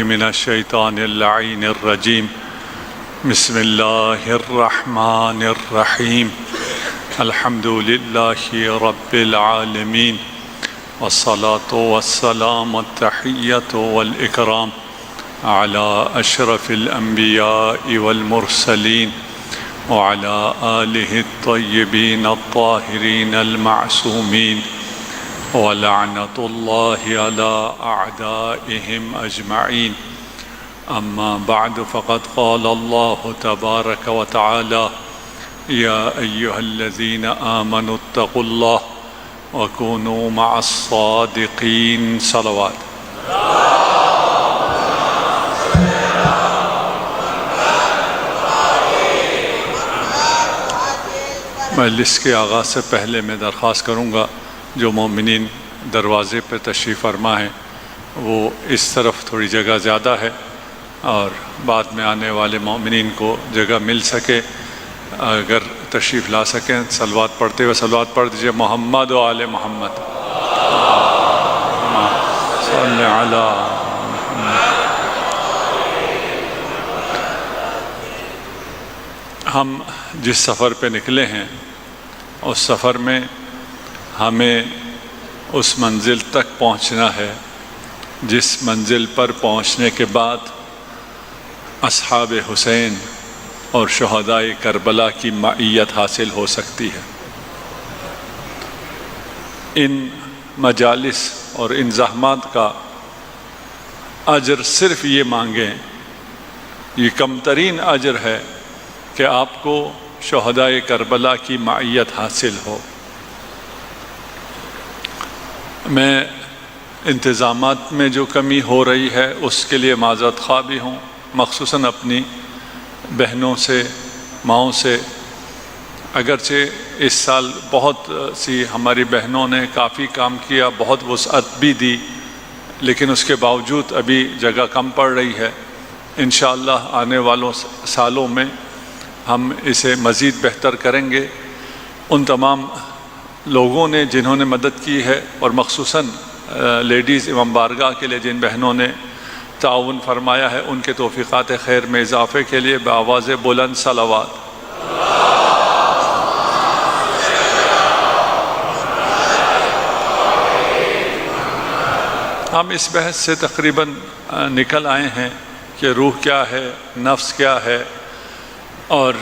من الشیطان اللعین الرجیم بسم اللہ الرحمن الرحیم الحمد للہ رب العالمین والصلاة والسلام والتحیۃ والاکرام علی اشرف الانبیاء والمرسلین وعلى آلہ الطیبین الطاہرین المعصومین ولعنۃ اللہ علی اعدائہم اجمعین اما بعد فقد قال اللہ تبارک وتعالی یا ایہا الذین آمنوا اتقوا اللہ وکونوا مع الصادقین صلوات۔ مجلس کے آغاز سے پہلے میں درخواست کروں گا جو مومنین دروازے پہ تشریف فرما ہیں وہ اس طرف تھوڑی جگہ زیادہ ہے اور بعد میں آنے والے مومنین کو جگہ مل سکے، اگر تشریف لا سکیں صلوات پڑھتے ہوئے صلوات پڑھ دیجئے۔ محمد و آل محمد صلی علی محمد۔ ہم جس سفر پہ نکلے ہیں اس سفر میں ہمیں اس منزل تک پہنچنا ہے جس منزل پر پہنچنے کے بعد اصحاب حسین اور شہدائے کربلا کی معیت حاصل ہو سکتی ہے۔ ان مجالس اور ان زحمات کا اجر صرف یہ مانگیں، یہ کم ترین اجر ہے کہ آپ کو شہدائے کربلا کی معیت حاصل ہو۔ میں انتظامات میں جو کمی ہو رہی ہے اس کے لیے معذرت خواہ بھی ہوں، مخصوصاً اپنی بہنوں سے، ماؤں سے۔ اگرچہ اس سال بہت سی ہماری بہنوں نے کافی کام کیا، بہت وسعت بھی دی، لیکن اس کے باوجود ابھی جگہ کم پڑ رہی ہے۔ انشاءاللہ آنے والوں سالوں میں ہم اسے مزید بہتر کریں گے۔ ان تمام لوگوں نے جنہوں نے مدد کی ہے اور مخصوصاً لیڈیز امام بارگاہ کے لیے جن بہنوں نے تعاون فرمایا ہے ان کے توفیقات خیر میں اضافے کے لیے بآواز بلند صلوات۔ ہم اس بحث سے تقریباً نکل آئے ہیں کہ روح کیا ہے، نفس کیا ہے، اور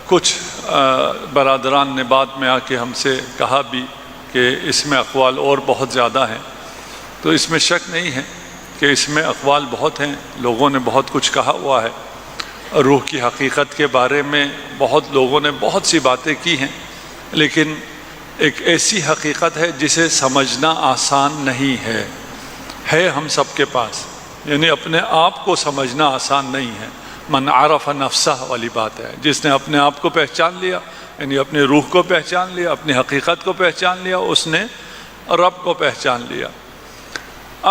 کچھ برادران نے بعد میں آ کے ہم سے کہا بھی کہ اس میں اقوال اور بہت زیادہ ہیں، تو اس میں شک نہیں ہے کہ اس میں اقوال بہت ہیں، لوگوں نے بہت کچھ کہا ہوا ہے۔ روح کی حقیقت کے بارے میں بہت لوگوں نے بہت سی باتیں کی ہیں، لیکن ایک ایسی حقیقت ہے جسے سمجھنا آسان نہیں ہے ہم سب کے پاس، یعنی اپنے آپ کو سمجھنا آسان نہیں ہے۔ من عرف نفسہ والی بات ہے، جس نے اپنے آپ کو پہچان لیا، یعنی اپنے روح کو پہچان لیا، اپنی حقیقت کو پہچان لیا، اس نے رب کو پہچان لیا۔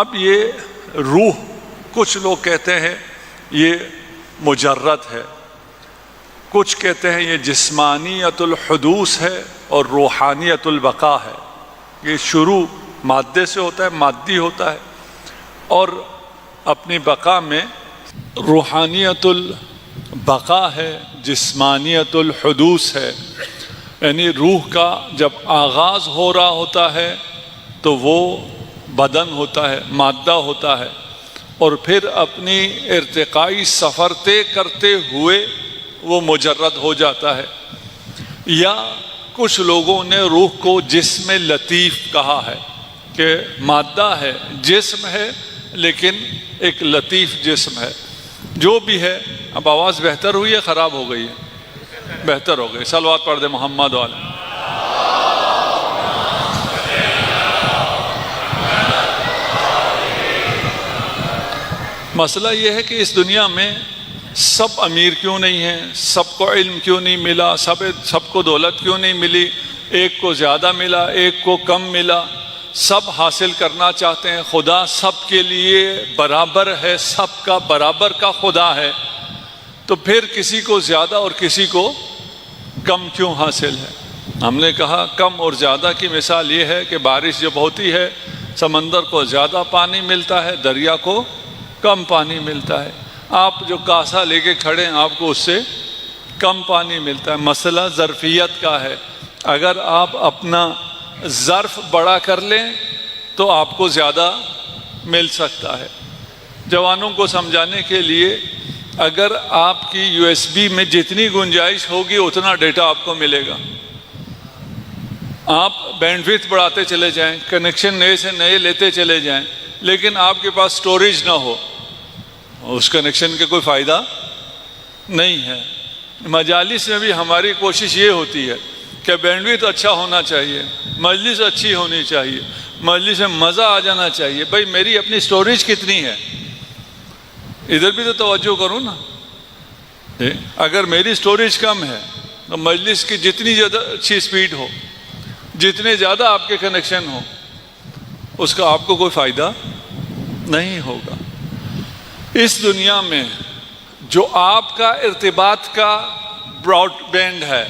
اب یہ روح کچھ لوگ کہتے ہیں یہ مجرد ہے، کچھ کہتے ہیں یہ جسمانیت الحدوث ہے اور روحانیت البقاء ہے، یہ شروع مادے سے ہوتا ہے، مادی ہوتا ہے، اور اپنی بقا میں روحانیت البقاء ہے، جسمانیت الحدوث ہے۔ یعنی روح کا جب آغاز ہو رہا ہوتا ہے تو وہ بدن ہوتا ہے، مادہ ہوتا ہے، اور پھر اپنی ارتقائی سفر طے کرتے ہوئے وہ مجرد ہو جاتا ہے۔ یا کچھ لوگوں نے روح کو جسم لطیف کہا ہے کہ مادہ ہے، جسم ہے، لیکن ایک لطیف جسم ہے۔ جو بھی ہے، اب آواز بہتر ہوئی ہے خراب ہو گئی ہے؟ بہتر ہو گئی۔ صلوات پڑھ دے محمد والے۔ مسئلہ یہ ہے کہ اس دنیا میں سب امیر کیوں نہیں ہیں، سب کو علم کیوں نہیں ملا، سب کو دولت کیوں نہیں ملی، ایک کو زیادہ ملا، ایک کو کم ملا، سب حاصل کرنا چاہتے ہیں۔ خدا سب کے لیے برابر ہے، سب کا برابر کا خدا ہے، تو پھر کسی کو زیادہ اور کسی کو کم کیوں حاصل ہے؟ ہم نے کہا کم اور زیادہ کی مثال یہ ہے کہ بارش جب ہوتی ہے سمندر کو زیادہ پانی ملتا ہے، دریا کو کم پانی ملتا ہے. آپ جو کاسا لے کے کھڑے ہیں آپ کو اس سے کم پانی ملتا ہے. مسئلہ ظرفیت کا ہے. اگر آپ اپنا ظرف بڑا کر لیں تو آپ کو زیادہ مل سکتا ہے. جوانوں کو سمجھانے کے لیے اگر آپ کی USB میں جتنی گنجائش ہوگی اتنا ڈیٹا آپ کو ملے گا. آپ بینڈ وڈتھ بڑھاتے چلے جائیں, کنیکشن نئے سے نئے لیتے چلے جائیں, لیکن آپ کے پاس سٹوریج نہ ہو, اس کنیکشن کے کوئی فائدہ نہیں ہے. مجالس میں بھی ہماری کوشش یہ ہوتی ہے کہ بینڈ وڈتھ اچھا ہونا چاہیے, مجلس اچھی ہونی چاہیے, مجلس میں مزہ آ جانا چاہیے. بھائی میری اپنی سٹوریج کتنی ہے, ادھر بھی تو توجہ کروں نا. اگر میری سٹوریج کم ہے تو مجلس کی جتنی زیادہ اچھی سپیڈ ہو, جتنے زیادہ آپ کے کنیکشن ہو, اس کا آپ کو کوئی فائدہ نہیں ہوگا. اس دنیا میں جو آپ کا ارتباط کا براڈ بینڈ ہے,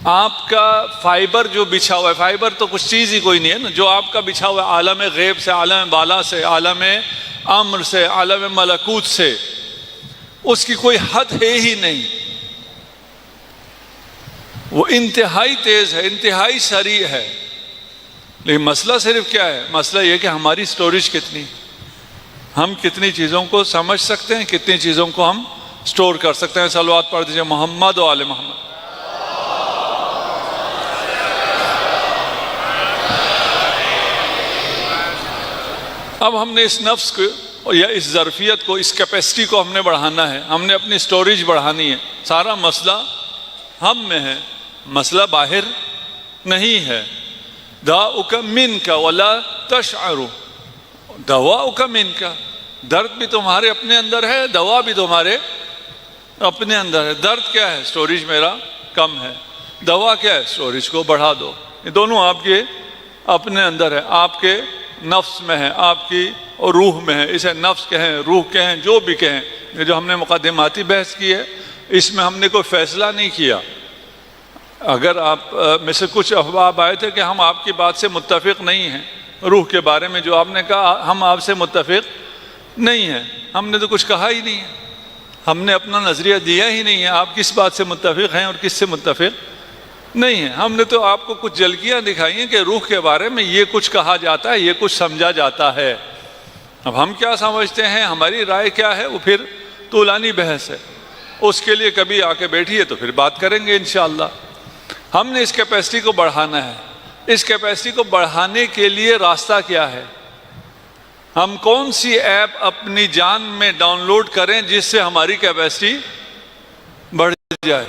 آپ کا فائبر جو بچھا ہوا ہے, فائبر تو کچھ چیز ہی کوئی نہیں ہے نا, جو آپ کا بچھا ہوا ہے عالم غیب سے, عالم بالا سے, عالم امر سے, عالم ملکوت سے, اس کی کوئی حد ہے ہی نہیں. وہ انتہائی تیز ہے, انتہائی سریع ہے. لیکن مسئلہ صرف کیا ہے؟ مسئلہ یہ کہ ہماری سٹوریج کتنی, ہم کتنی چیزوں کو سمجھ سکتے ہیں, کتنی چیزوں کو ہم سٹور کر سکتے ہیں. صلوات پڑھ دیجئے محمد و آل محمد. اب ہم نے اس نفس کو یا اس ظرفیت کو, اس کیپیسٹی کو ہم نے بڑھانا ہے, ہم نے اپنی سٹوریج بڑھانی ہے. سارا مسئلہ ہم میں ہے, مسئلہ باہر نہیں ہے. داؤک منک ولا تشعر, دواؤک منک, درد بھی تمہارے اپنے اندر ہے, دوا بھی تمہارے اپنے اندر ہے. درد کیا ہے؟ سٹوریج میرا کم ہے. دوا کیا ہے؟ سٹوریج کو بڑھا دو. یہ دونوں آپ کے اپنے اندر ہے, آپ کے نفس میں ہے, آپ کی روح میں ہے. اسے نفس کہیں, روح کہیں, جو بھی کہیں. یہ جو ہم نے مقدماتی بحث کی ہے, اس میں ہم نے کوئی فیصلہ نہیں کیا. اگر آپ میں سے کچھ احباب آئے تھے کہ ہم آپ کی بات سے متفق نہیں ہیں, روح کے بارے میں جو آپ نے کہا ہم آپ سے متفق نہیں ہیں. ہم نے تو کچھ کہا ہی نہیں ہے, ہم نے اپنا نظریہ دیا ہی نہیں ہے. آپ کس بات سے متفق ہیں اور کس سے متفق نہیں ہیں. ہم نے تو آپ کو کچھ جھلکیاں دکھائی ہیں کہ روح کے بارے میں یہ کچھ کہا جاتا ہے, یہ کچھ سمجھا جاتا ہے. اب ہم کیا سمجھتے ہیں, ہماری رائے کیا ہے, وہ پھر طولانی بحث ہے. اس کے لیے کبھی آ کے بیٹھیے تو پھر بات کریں گے انشاءاللہ. ہم نے اس کیپیسٹی کو بڑھانا ہے. اس کیپیسٹی کو بڑھانے کے لیے راستہ کیا ہے؟ ہم کون سی ایپ اپنی جان میں ڈاؤن لوڈ کریں جس سے ہماری کیپیسٹی بڑھ جائے؟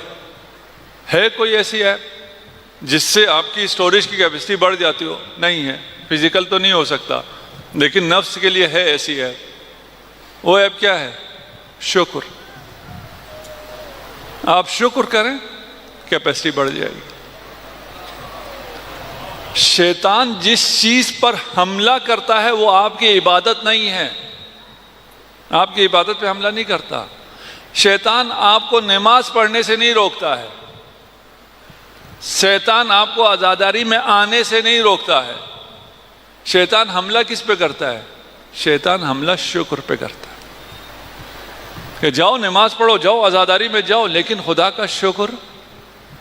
ہے کوئی ایسی ایپ جس سے آپ کی سٹوریج کی کیپیسٹی بڑھ جاتی ہو؟ نہیں ہے. فزیکل تو نہیں ہو سکتا, لیکن نفس کے لیے ہے ایسی ایپ. وہ ایپ کیا ہے؟ شکر. آپ شکر کریں, کیپیسٹی بڑھ جائے گی. شیطان جس چیز پر حملہ کرتا ہے وہ آپ کی عبادت نہیں ہے, آپ کی عبادت پہ حملہ نہیں کرتا. شیطان آپ کو نماز پڑھنے سے نہیں روکتا ہے, شیطان آپ کو عزاداری میں آنے سے نہیں روکتا ہے. شیطان حملہ کس پہ کرتا ہے؟ شیطان حملہ شکر پہ کرتا ہے کہ جاؤ نماز پڑھو, جاؤ عزاداری میں جاؤ, لیکن خدا کا شکر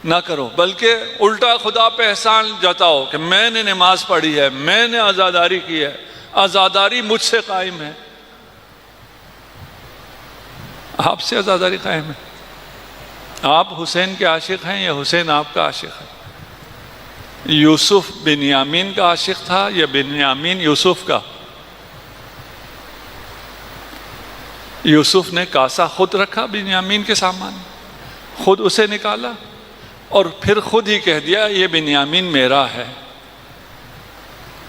نہ کرو, بلکہ الٹا خدا پہ احسان جتاؤ کہ میں نے نماز پڑھی ہے, میں نے عزاداری کی ہے, عزاداری مجھ سے قائم ہے. آپ سے عزاداری قائم ہے. آپ حسین کے عاشق ہیں یا حسین آپ کا عاشق ہے؟ یوسف بنیامین کا عاشق تھا یا بنیامین یوسف کا؟ یوسف نے کاسا خود رکھا بنیامین کے سامان, خود اسے نکالا اور پھر خود ہی کہہ دیا یہ بنیامین میرا ہے.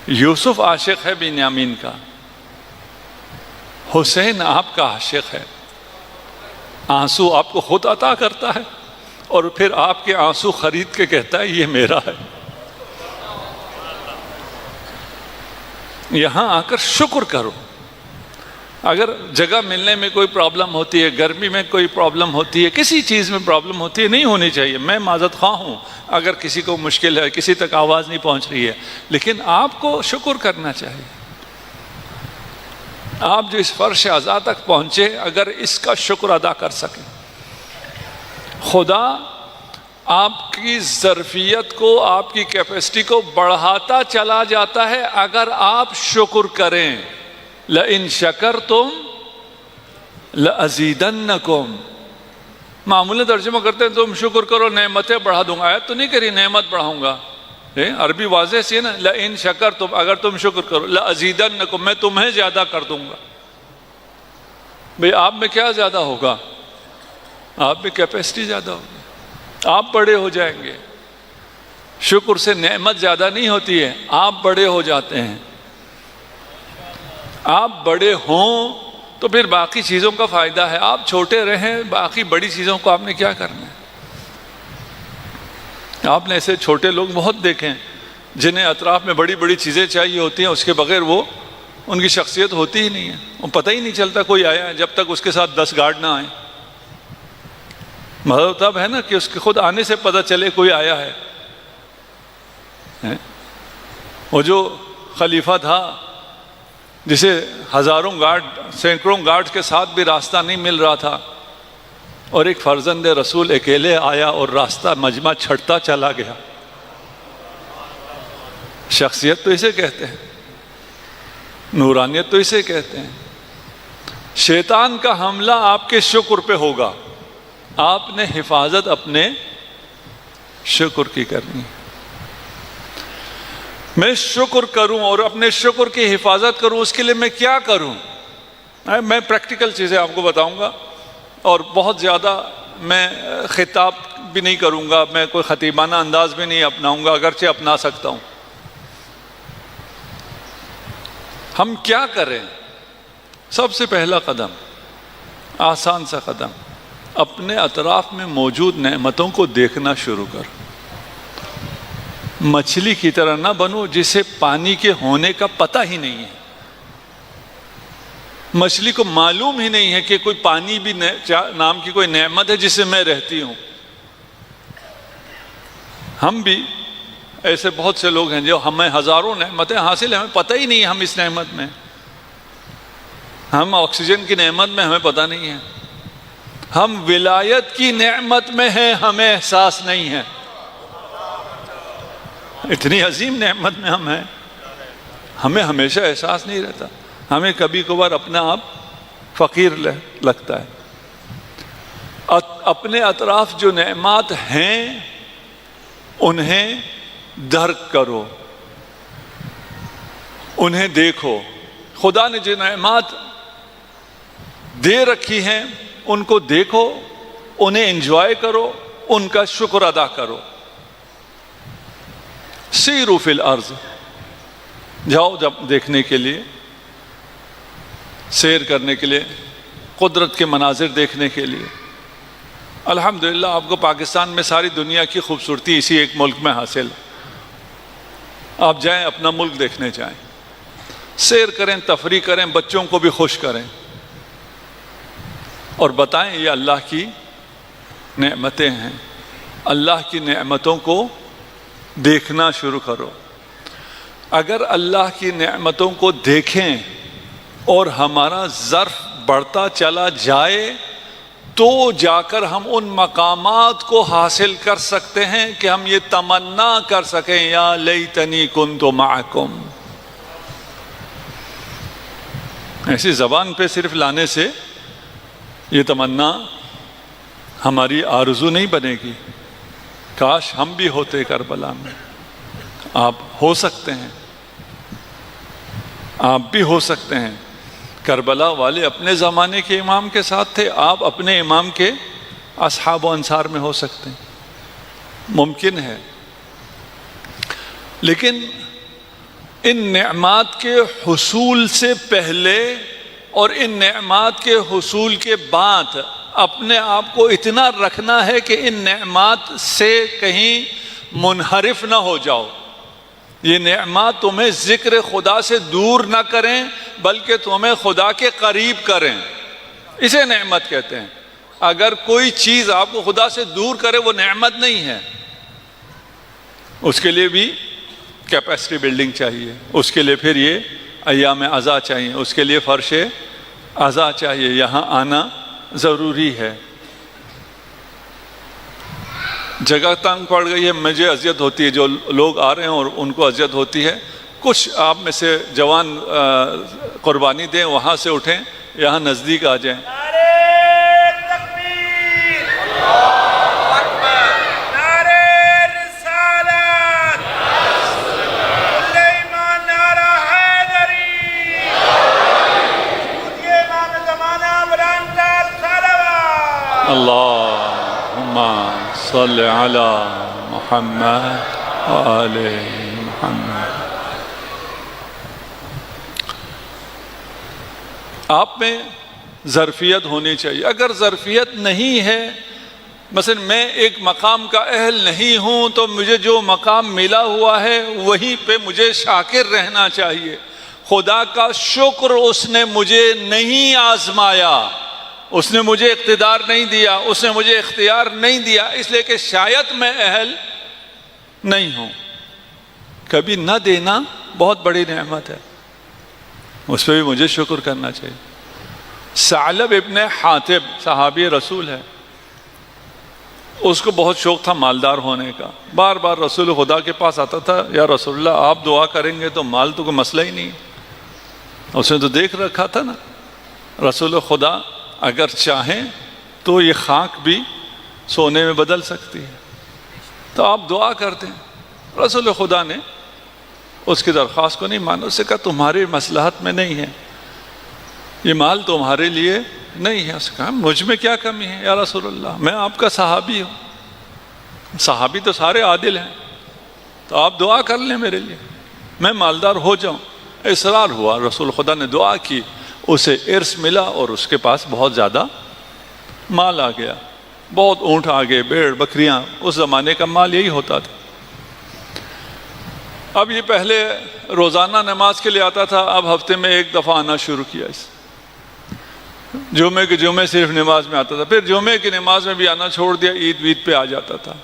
یوسف عاشق ہے بنیامین کا, حسین آپ کا عاشق ہے. آنسو آپ کو خود عطا کرتا ہے اور پھر آپ کے آنسو خرید کے کہتا ہے یہ میرا ہے. یہاں آ کر شکر کرو. اگر جگہ ملنے میں کوئی پرابلم ہوتی ہے, گرمی میں کوئی پرابلم ہوتی ہے, کسی چیز میں پرابلم ہوتی ہے, نہیں ہونی چاہیے, میں معذرت خواہ ہوں اگر کسی کو مشکل ہے, کسی تک آواز نہیں پہنچ رہی ہے, لیکن آپ کو شکر کرنا چاہیے. آپ جو اس فرش اعضاء تک پہنچے، اگر اس کا شکر ادا کر سکیں، خدا آپ کی ظرفیت کو، آپ کی کیپیسٹی کو بڑھاتا چلا جاتا ہے اگر آپ شکر کریں۔ لَإِن شَكَرْتُمْ لَأَزِيدَنَّكُمْ۔ معمولی ترجمہ کرتے ہیں تم شکر کرو نعمتیں بڑھا دوں گا، آیت تو نہیں کری نعمت بڑھاؤں گا، عربی واضح سی ہے نا، لَإِن شَكَرْتُمْ، اگر تم شکر کرو، لَأَزِيدَنَّكُمْ، میں تمہیں زیادہ کر دوں گا۔ بھئی آپ میں کیا زیادہ ہوگا؟ آپ میں کیپیسٹی زیادہ ہوگی، آپ بڑے ہو جائیں گے۔ شکر سے نعمت زیادہ نہیں ہوتی ہے، آپ بڑے ہو جاتے ہیں۔ آپ بڑے ہوں تو پھر باقی چیزوں کا فائدہ ہے، آپ چھوٹے رہیں باقی بڑی چیزوں کو آپ نے کیا کرنا ہے؟ آپ نے ایسے چھوٹے لوگ بہت دیکھے ہیں جنہیں اطراف میں بڑی بڑی چیزیں چاہیے ہوتی ہیں، اس کے بغیر وہ ان کی شخصیت ہوتی ہی نہیں ہے، وہ پتہ ہی نہیں چلتا کوئی آیا ہے جب تک اس کے ساتھ 10 گارڈ نہ آئیں۔ مطلب تب ہے نا کہ اس کے خود آنے سے پتہ چلے کوئی آیا ہے۔ وہ جو خلیفہ تھا جسے ہزاروں گارڈ، سینکڑوں گارڈ کے ساتھ بھی راستہ نہیں مل رہا تھا، اور ایک فرزند رسول اکیلے آیا اور راستہ مجمع چھڑتا چلا گیا۔ شخصیت تو اسے کہتے ہیں، نورانیت تو اسے کہتے ہیں۔ شیطان کا حملہ آپ کے شکر پہ ہوگا، آپ نے حفاظت اپنے شکر کی کرنی۔ میں شکر کروں اور اپنے شکر کی حفاظت کروں، اس کے لیے میں کیا کروں؟ میں پریکٹیکل چیزیں آپ کو بتاؤں گا، اور بہت زیادہ میں خطاب بھی نہیں کروں گا، میں کوئی خطیبانہ انداز بھی نہیں اپناؤں گا، اگرچہ اپنا سکتا ہوں۔ ہم کیا کریں؟ سب سے پہلا قدم، آسان سا قدم، اپنے اطراف میں موجود نعمتوں کو دیکھنا شروع کر۔ مچھلی کی طرح نہ بنو جسے پانی کے ہونے کا پتہ ہی نہیں ہے۔ مچھلی کو معلوم ہی نہیں ہے کہ کوئی پانی بھی نام کی کوئی نعمت ہے جس سے میں رہتی ہوں۔ ہم بھی ایسے بہت سے لوگ ہیں جو ہمیں ہزاروں نعمتیں حاصل ہیں، ہمیں پتہ ہی نہیں ہے ہم اس نعمت میں، ہم آکسیجن کی نعمت میں ہمیں پتہ نہیں ہے، ہم ولایت کی نعمت میں ہیں، ہمیں احساس نہیں ہے۔ اتنی عظیم نعمت میں ہم ہیں، ہمیں ہمیشہ احساس نہیں رہتا، ہمیں کبھی کبھار اپنا آپ فقیر لگتا ہے۔ اپنے اطراف جو نعمات ہیں انہیں درک کرو، انہیں دیکھو۔ خدا نے جو نعمات دے رکھی ہیں ان کو دیکھو، انہیں انجوائے کرو، ان کا شکر ادا کرو۔ سیروا فی الارض، جاؤ جب دیکھنے کے لیے، سیر کرنے کے لیے، قدرت کے مناظر دیکھنے کے لیے۔ الحمدللہ آپ کو پاکستان میں ساری دنیا کی خوبصورتی اسی ایک ملک میں حاصل ہے۔ آپ جائیں، اپنا ملک دیکھنے جائیں، سیر کریں، تفریح کریں، بچوں کو بھی خوش کریں، اور بتائیں یہ اللہ کی نعمتیں ہیں۔ اللہ کی نعمتوں کو دیکھنا شروع کرو۔ اگر اللہ کی نعمتوں کو دیکھیں اور ہمارا ظرف بڑھتا چلا جائے تو جا کر ہم ان مقامات کو حاصل کر سکتے ہیں کہ ہم یہ تمنا کر سکیں، یا لیتنی کنت معکم۔ ایسی زبان پہ صرف لانے سے یہ تمنا ہماری آرزو نہیں بنے گی۔ کاش ہم بھی ہوتے کربلا میں۔ آپ ہو سکتے ہیں، آپ بھی ہو سکتے ہیں۔ کربلا والے اپنے زمانے کے امام کے ساتھ تھے، آپ اپنے امام کے اصحاب و انصار میں ہو سکتے ہیں، ممکن ہے۔ لیکن ان نعمات کے حصول سے پہلے اور ان نعمات کے حصول کے بعد اپنے آپ کو اتنا رکھنا ہے کہ ان نعمات سے کہیں منحرف نہ ہو جاؤ۔ یہ نعمات تمہیں ذکر خدا سے دور نہ کریں بلکہ تمہیں خدا کے قریب کریں، اسے نعمت کہتے ہیں۔ اگر کوئی چیز آپ کو خدا سے دور کرے وہ نعمت نہیں ہے، اس کے لیے بھی کیپیسٹی بلڈنگ چاہیے، اس کے لیے پھر یہ ایام عزا چاہیے، اس کے لیے فرش عزا چاہیے، یہاں آنا ضروری ہے۔ جگہ تنگ پڑ گئی ہے، مجھے اذیت ہوتی ہے، جو لوگ آ رہے ہیں اور ان کو اذیت ہوتی ہے، کچھ آپ میں سے جوان قربانی دیں، وہاں سے اٹھیں، یہاں نزدیک آ جائیں۔ اللہم صل علی محمد وآل محمد۔ آپ میں ظرفیت ہونی چاہیے۔ اگر ظرفیت نہیں ہے، مثلا میں ایک مقام کا اہل نہیں ہوں، تو مجھے جو مقام ملا ہوا ہے وہیں پہ مجھے شاکر رہنا چاہیے۔ خدا کا شکر اس نے مجھے نہیں آزمایا، اس نے مجھے اقتدار نہیں دیا، اس نے مجھے اختیار نہیں دیا، اس لیے کہ شاید میں اہل نہیں ہوں۔ کبھی نہ دینا بہت بڑی نعمت ہے، اس پہ بھی مجھے شکر کرنا چاہیے۔ ثعلب ابن حاطب صحابی رسول ہے، اس کو بہت شوق تھا مالدار ہونے کا، بار بار رسول خدا کے پاس آتا تھا، یا رسول اللہ آپ دعا کریں گے تو مال تو کوئی مسئلہ ہی نہیں۔ اس نے تو دیکھ رکھا تھا نا، رسول خدا اگر چاہیں تو یہ خاک بھی سونے میں بدل سکتی ہے، تو آپ دعا کرتے ہیں۔ رسول خدا نے اس کی درخواست کو نہیں مانا، اس سے کہا تمہاری مصلحت میں نہیں ہے، یہ مال تمہارے لیے نہیں ہے۔ اس نے کہا مجھ میں کیا کمی ہے یا رسول اللہ، میں آپ کا صحابی ہوں، صحابی تو سارے عادل ہیں، تو آپ دعا کر لیں میرے لیے، میں مالدار ہو جاؤں۔ اصرار ہوا، رسول خدا نے دعا کی، اسے ارث ملا اور اس کے پاس بہت زیادہ مال آ گیا، بہت اونٹ آ گئے، بھیڑ بکریاں، اس زمانے کا مال یہی ہوتا تھا۔ اب یہ پہلے روزانہ نماز کے لیے آتا تھا، اب ہفتے میں ایک دفعہ آنا شروع کیا، اس جمعے کے جمعے صرف نماز میں آتا تھا، پھر جمعے کی نماز میں بھی آنا چھوڑ دیا، عید وید پہ آ جاتا تھا۔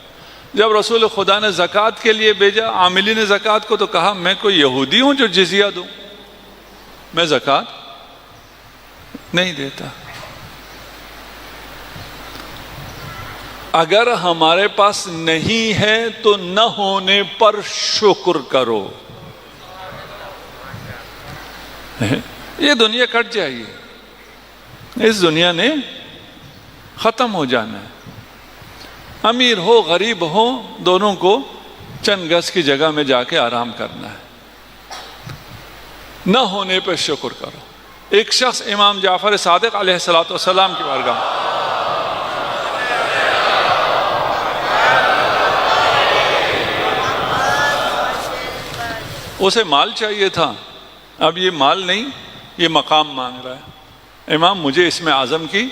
جب رسول خدا نے زکوٰۃ کے لیے بھیجا عاملین زکوٰۃ کو، تو کہا میں کوئی یہودی ہوں جو جزیہ دوں، میں زکوٰۃ نہیں دیتا۔ اگر ہمارے پاس نہیں ہے تو نہ ہونے پر شکر کرو۔ یہ دنیا کٹ جائے گی، اس دنیا نے ختم ہو جانا ہے، امیر ہو غریب ہو دونوں کو چند گز کی جگہ میں جا کے آرام کرنا ہے، نہ ہونے پہ شکر کرو۔ ایک شخص امام جعفر صادق علیہ السلام کی بارگاہ اسے مال چاہیے تھا، اب یہ مال نہیں، یہ مقام مانگ رہا ہے، امام مجھے اسم اعظم کی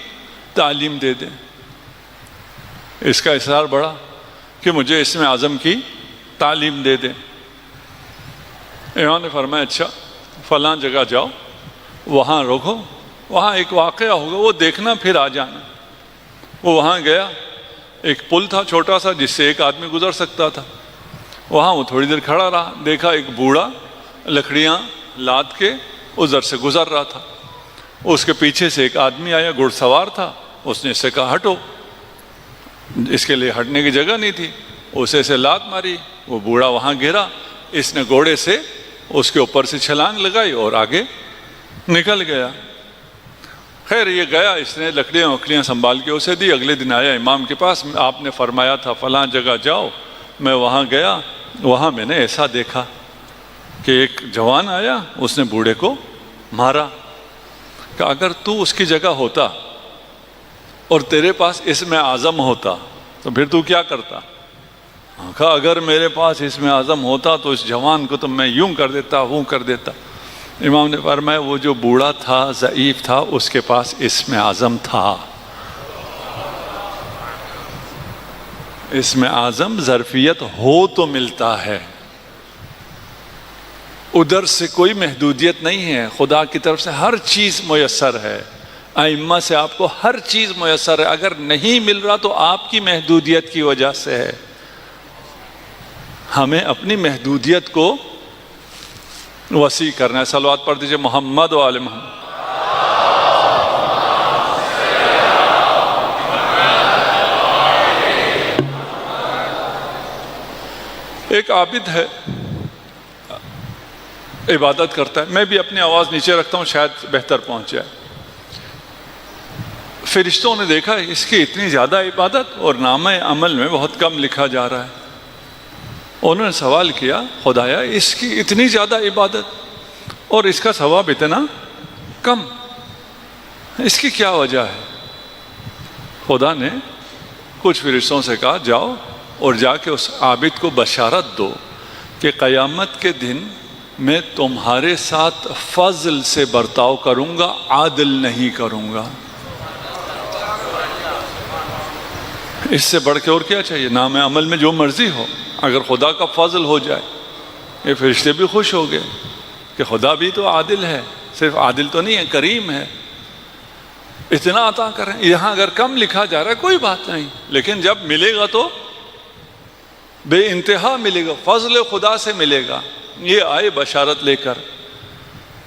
تعلیم دے دیں۔ اس کا اصرار بڑھا کہ مجھے اسم اعظم کی تعلیم دے دیں۔ امام نے فرمایا اچھا فلاں جگہ جاؤ، وہاں رکو، وہاں ایک واقعہ ہوگا، وہ دیکھنا پھر آ جانا۔ وہ وہاں گیا، ایک پل تھا چھوٹا سا جس سے ایک آدمی گزر سکتا تھا، وہاں وہ تھوڑی دیر کھڑا رہا، دیکھا ایک بوڑھا لکڑیاں لاد کے ادھر سے گزر رہا تھا، اس کے پیچھے سے ایک آدمی آیا، گھڑ سوار تھا، اس نے اس سے کہا ہٹو، اس کے لیے ہٹنے کی جگہ نہیں تھی، اسے سے لات ماری، وہ بوڑھا وہاں گرا، اس نے گھوڑے سے اس کے اوپر سے چھلانگ لگائی اور آگے نکل گیا۔ خیر یہ گیا، اس نے لکڑیاں وکڑیاں سنبھال کے اسے دی، اگلے دن آیا امام کے پاس، آپ نے فرمایا تھا فلاں جگہ جاؤ، میں وہاں گیا، وہاں میں نے ایسا دیکھا کہ ایک جوان آیا، اس نے بوڑھے کو مارا، کہ اگر تو اس کی جگہ ہوتا اور تیرے پاس اسم اعظم ہوتا تو پھر تو کیا کرتا؟ کہا اگر میرے پاس اسم اعظم ہوتا تو اس جوان کو تو میں یوں کر دیتا، وہ کر دیتا۔ امام نے فرمایا وہ جو بوڑھا تھا ضعیف تھا، اس کے پاس اسم اعظم تھا۔ اسم اعظم ظرفیت ہو تو ملتا ہے، ادھر سے کوئی محدودیت نہیں ہے، خدا کی طرف سے ہر چیز میسر ہے، ائمہ سے آپ کو ہر چیز میسر ہے، اگر نہیں مل رہا تو آپ کی محدودیت کی وجہ سے ہے۔ ہمیں اپنی محدودیت کو وسیع کرنا ہے۔ صلوات پڑھ دیجئے محمد و آل محمد۔ ایک عابد ہے، عبادت کرتا ہے، میں بھی اپنی آواز نیچے رکھتا ہوں شاید بہتر پہنچ جائے۔ فرشتوں نے دیکھا اس کی اتنی زیادہ عبادت اور نامہ عمل میں بہت کم لکھا جا رہا ہے۔ انہوں نے سوال کیا، خدایا اس کی اتنی زیادہ عبادت اور اس کا ثواب اتنا کم، اس کی کیا وجہ ہے؟ خدا نے کچھ فرشتوں سے کہا جاؤ اور جا کے اس عابد کو بشارت دو کہ قیامت کے دن میں تمہارے ساتھ فضل سے برتاؤ کروں گا، عادل نہیں کروں گا۔ اس سے بڑھ کے اور کیا چاہیے؟ نام عمل میں جو مرضی ہو، اگر خدا کا فضل ہو جائے، یہ فرشتے بھی خوش ہو گئے کہ خدا بھی تو عادل ہے، صرف عادل تو نہیں ہے، کریم ہے، اتنا عطا کریں۔ یہاں اگر کم لکھا جا رہا ہے کوئی بات نہیں، لیکن جب ملے گا تو بے انتہا ملے گا، فضل خدا سے ملے گا۔ یہ آئے بشارت لے کر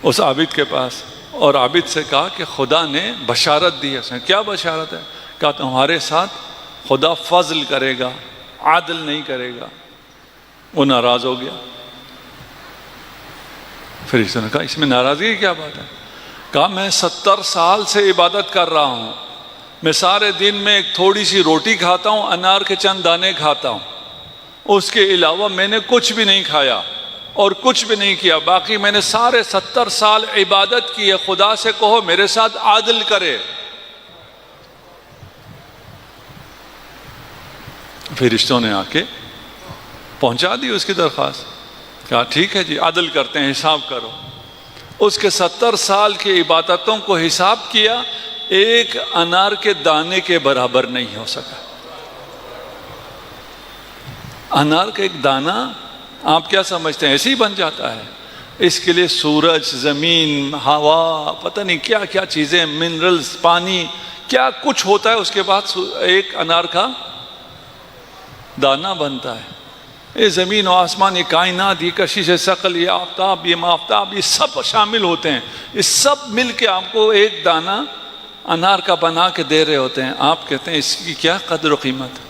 اس عابد کے پاس، اور عابد سے کہا کہ خدا نے بشارت دی ہے۔ اس نے کیا بشارت ہے؟ کہا تمہارے ساتھ خدا فضل کرے گا، عادل نہیں کرے گا۔ وہ ناراض ہو گیا۔ فرشتوں نے کہا اس میں ناراضگی کی کیا بات ہے؟ کہا میں 70 سال سے عبادت کر رہا ہوں، میں سارے دن میں ایک تھوڑی سی روٹی کھاتا ہوں، انار کے چند دانے کھاتا ہوں، اس کے علاوہ میں نے کچھ بھی نہیں کھایا اور کچھ بھی نہیں کیا، باقی میں نے سارے 70 سال عبادت کی ہے۔ خدا سے کہو میرے ساتھ عادل کرے۔ فرشتوں نے آ کے پہنچا دی اس کی درخواست، کہا ٹھیک ہے جی عدل کرتے ہیں، حساب کرو۔ اس کے 70 سال کی عبادتوں کو حساب کیا، ایک انار کے دانے کے برابر نہیں ہو سکا۔ انار کا ایک دانہ آپ کیا سمجھتے ہیں ایسے ہی بن جاتا ہے؟ اس کے لیے سورج، زمین، ہوا، پتہ نہیں کیا کیا چیزیں، منرلز، پانی، کیا کچھ ہوتا ہے، اس کے بعد ایک انار کا دانہ بنتا ہے۔ یہ زمین و آسمان، یہ کائنات، یہ کشش ثقل، یہ آفتاب، یہ مافتاب، یہ سب شامل ہوتے ہیں، یہ سب مل کے آپ کو ایک دانہ انار کا بنا کے دے رہے ہوتے ہیں۔ آپ کہتے ہیں اس کی کیا قدر و قیمت ہے؟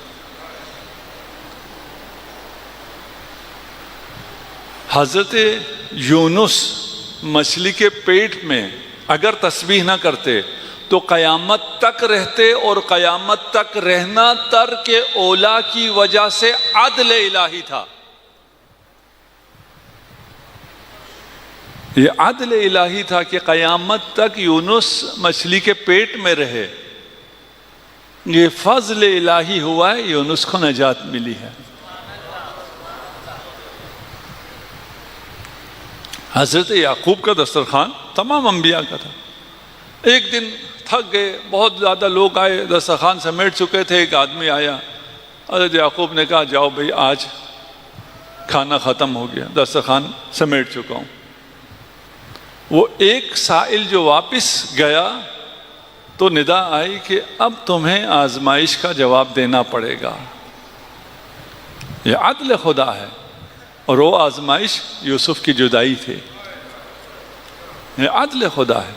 حضرت یونس مچھلی کے پیٹ میں اگر تسبیح نہ کرتے تو قیامت تک رہتے، اور قیامت تک رہنا ترک اولا کی وجہ سے عدل الہی تھا۔ یہ عدل الہی تھا کہ قیامت تک یونس مچھلی کے پیٹ میں رہے۔ یہ فضل الہی ہوا ہے، یونس کو نجات ملی ہے۔ حضرت یعقوب کا دسترخوان تمام انبیاء کا تھا۔ ایک دن تھک گئے، بہت زیادہ لوگ آئے، دسترخوان سمیٹ چکے تھے، ایک آدمی آیا، حضرت یعقوب نے کہا جاؤ بھئی آج کھانا ختم ہو گیا، دسترخوان سمیٹ چکا ہوں۔ وہ ایک سائل جو واپس گیا تو ندا آئی کہ اب تمہیں آزمائش کا جواب دینا پڑے گا۔ یہ عدل خدا ہے، اور وہ آزمائش یوسف کی جدائی تھی۔ یہ عدل خدا ہے۔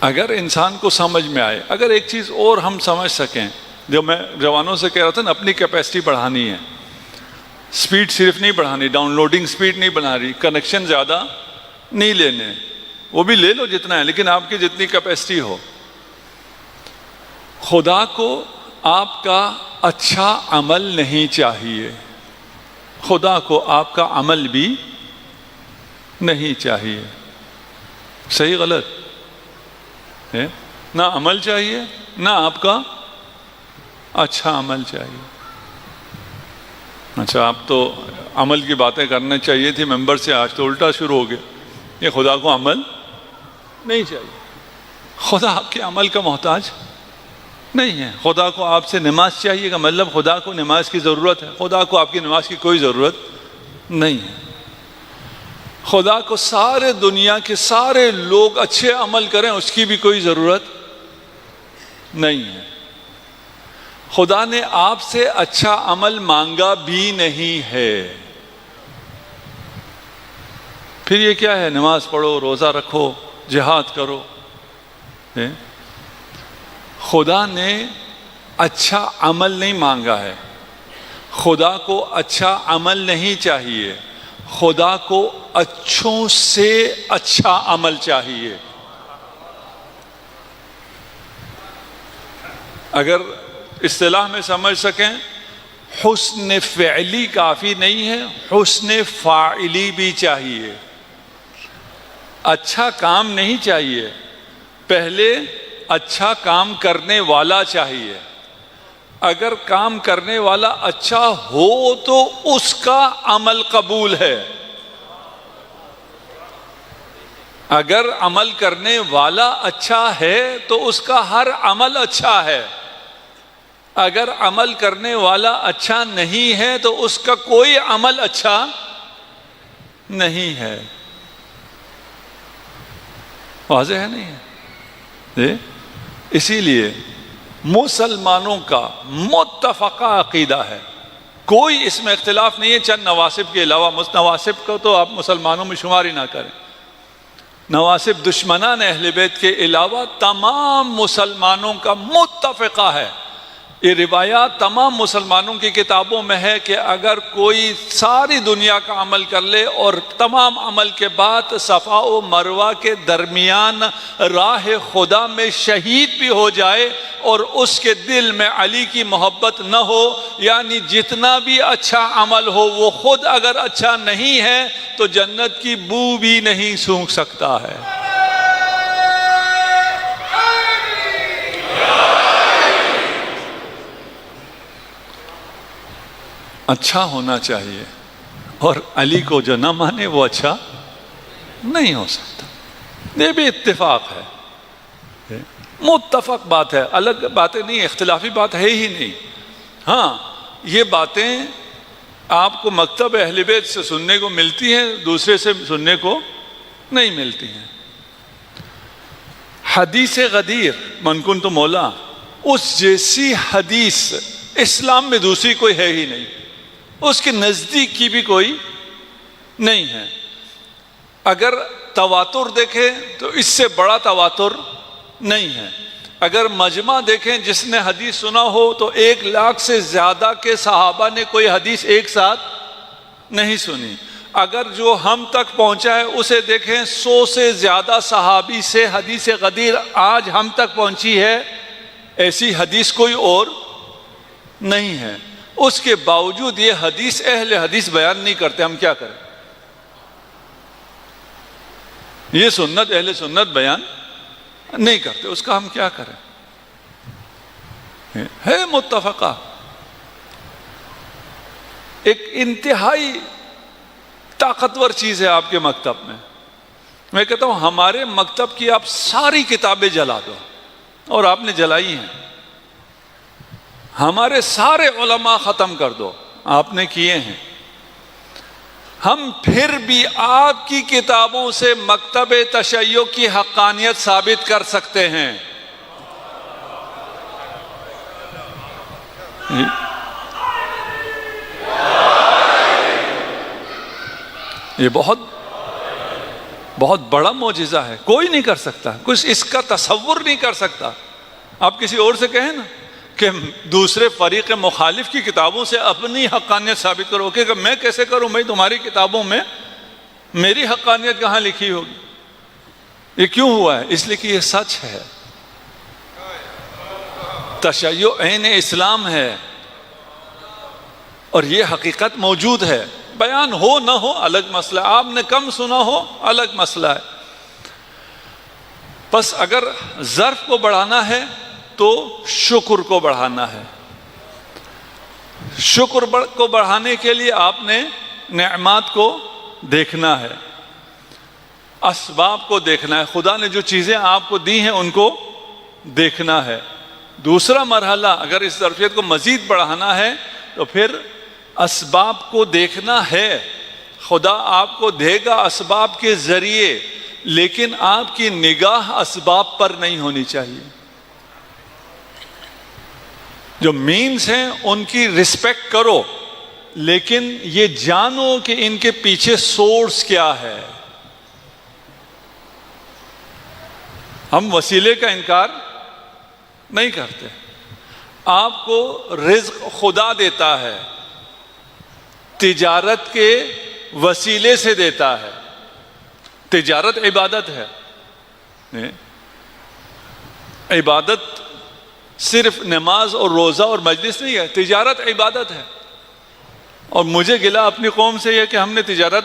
اگر انسان کو سمجھ میں آئے، اگر ایک چیز اور ہم سمجھ سکیں، جو میں جوانوں سے کہہ رہا تھا نا، اپنی کیپیسٹی بڑھانی ہے، سپیڈ صرف نہیں بڑھانی، ڈاؤن لوڈنگ سپیڈ نہیں بنا رہی، کنیکشن زیادہ نہیں لینے، وہ بھی لے لو جتنا ہے، لیکن آپ کی جتنی کیپیسٹی ہو۔ خدا کو آپ کا اچھا عمل نہیں چاہیے، خدا کو آپ کا عمل بھی نہیں چاہیے۔ صحیح غلط ہے؟ نہ عمل چاہیے، نہ آپ کا اچھا عمل چاہیے۔ اچھا آپ تو عمل کی باتیں کرنا چاہیے تھی ممبر سے، آج تو الٹا شروع ہو گیا، یہ خدا کو عمل نہیں چاہیے۔ خدا آپ کے عمل کا محتاج نہیں ہے۔ خدا کو آپ سے نماز چاہیے کا مطلب خدا کو نماز کی ضرورت ہے، خدا کو آپ کی نماز کی کوئی ضرورت نہیں ہے۔ خدا کو سارے دنیا کے سارے لوگ اچھے عمل کریں اس کی بھی کوئی ضرورت نہیں ہے۔ خدا نے آپ سے اچھا عمل مانگا بھی نہیں ہے۔ پھر یہ کیا ہے؟ نماز پڑھو، روزہ رکھو، جہاد کرو۔ خدا نے اچھا عمل نہیں مانگا ہے، خدا کو اچھا عمل نہیں چاہیے، خدا کو اچھوں سے اچھا عمل چاہیے۔ اگر اصطلاح میں سمجھ سکیں، حسن فعلی کافی نہیں ہے، حسن فاعلی بھی چاہیے۔ اچھا کام نہیں چاہیے، پہلے اچھا کام کرنے والا چاہیے۔ اگر کام کرنے والا اچھا ہو تو اس کا عمل قبول ہے۔ اگر عمل کرنے والا اچھا ہے تو اس کا ہر عمل اچھا ہے۔ اگر عمل کرنے والا اچھا نہیں ہے تو اس کا کوئی عمل اچھا نہیں ہے۔ واضح ہے نہیں ہے؟ اسی لیے مسلمانوں کا متفقہ عقیدہ ہے، کوئی اس میں اختلاف نہیں ہے، چند نواسب کے علاوہ۔ نواسب کو تو آپ مسلمانوں میں شمار ہی نہ کریں، نواسب دشمنان اہل بیت کے علاوہ تمام مسلمانوں کا متفقہ ہے۔ یہ روایات تمام مسلمانوں کی کتابوں میں ہے کہ اگر کوئی ساری دنیا کا عمل کر لے اور تمام عمل کے بعد صفا و مروہ کے درمیان راہ خدا میں شہید بھی ہو جائے اور اس کے دل میں علی کی محبت نہ ہو، یعنی جتنا بھی اچھا عمل ہو وہ خود اگر اچھا نہیں ہے تو جنت کی بو بھی نہیں سونگھ سکتا ہے۔ اچھا ہونا چاہیے، اور علی کو جو نہ مانے وہ اچھا نہیں ہو سکتا۔ یہ بھی اتفاق ہے، متفق بات ہے، الگ باتیں نہیں، اختلافی بات ہے ہی نہیں۔ ہاں، یہ باتیں آپ کو مکتب اہل بیت سے سننے کو ملتی ہیں، دوسرے سے سننے کو نہیں ملتی ہیں۔ حدیث غدیر من کنت مولا، اس جیسی حدیث اسلام میں دوسری کوئی ہے ہی نہیں، اس کے نزدیک کی بھی کوئی نہیں ہے۔ اگر تواتر دیکھیں تو اس سے بڑا تواتر نہیں ہے۔ اگر مجمع دیکھیں جس نے حدیث سنا ہو تو 1,00,000 سے زیادہ کے صحابہ نے کوئی حدیث ایک ساتھ نہیں سنی۔ اگر جو ہم تک پہنچا ہے اسے دیکھیں، 100 سے زیادہ صحابی سے حدیث غدیر آج ہم تک پہنچی ہے، ایسی حدیث کوئی اور نہیں ہے۔ اس کے باوجود یہ حدیث اہل حدیث بیان نہیں کرتے، ہم کیا کریں؟ یہ سنت اہل سنت بیان نہیں کرتے، اس کا ہم کیا کریں؟ ہے متفقہ، ایک انتہائی طاقتور چیز ہے آپ کے مکتب میں۔ میں کہتا ہوں ہمارے مکتب کی آپ ساری کتابیں جلا دو، اور آپ نے جلائی ہیں۔ ہمارے سارے علماء ختم کر دو، آپ نے کیے ہیں۔ ہم پھر بھی آپ کی کتابوں سے مکتب تشیع کی حقانیت ثابت کر سکتے ہیں۔ یہ بہت بڑا معجزہ ہے، کوئی نہیں کر سکتا، کچھ اس کا تصور نہیں کر سکتا۔ آپ کسی اور سے کہیں نا کہ دوسرے فریق مخالف کی کتابوں سے اپنی حقانیت ثابت کرو، کہ میں کیسے کروں بھائی؟ تمہاری کتابوں میں میری حقانیت کہاں لکھی ہوگی؟ یہ کیوں ہوا ہے؟ اس لیے کہ یہ سچ ہے، تشیع عین اسلام ہے، اور یہ حقیقت موجود ہے۔ بیان ہو نہ ہو الگ مسئلہ، آپ نے کم سنا ہو الگ مسئلہ ہے۔ بس اگر ظرف کو بڑھانا ہے تو شکر کو بڑھانا ہے۔ شکر کو بڑھانے کے لیے آپ نے نعمات کو دیکھنا ہے، اسباب کو دیکھنا ہے، خدا نے جو چیزیں آپ کو دی ہیں ان کو دیکھنا ہے۔ دوسرا مرحلہ اگر اس ظرفیت کو مزید بڑھانا ہے تو پھر اسباب کو دیکھنا ہے۔ خدا آپ کو دے گا اسباب کے ذریعے، لیکن آپ کی نگاہ اسباب پر نہیں ہونی چاہیے۔ جو مینز ہیں ان کی رسپیکٹ کرو، لیکن یہ جانو کہ ان کے پیچھے سورس کیا ہے۔ ہم وسیلے کا انکار نہیں کرتے. آپ کو رزق خدا دیتا ہے، تجارت کے وسیلے سے دیتا ہے. تجارت عبادت ہے. عبادت صرف نماز اور روزہ اور مجلس نہیں ہے، تجارت عبادت ہے. اور مجھے گلا اپنی قوم سے یہ کہ ہم نے تجارت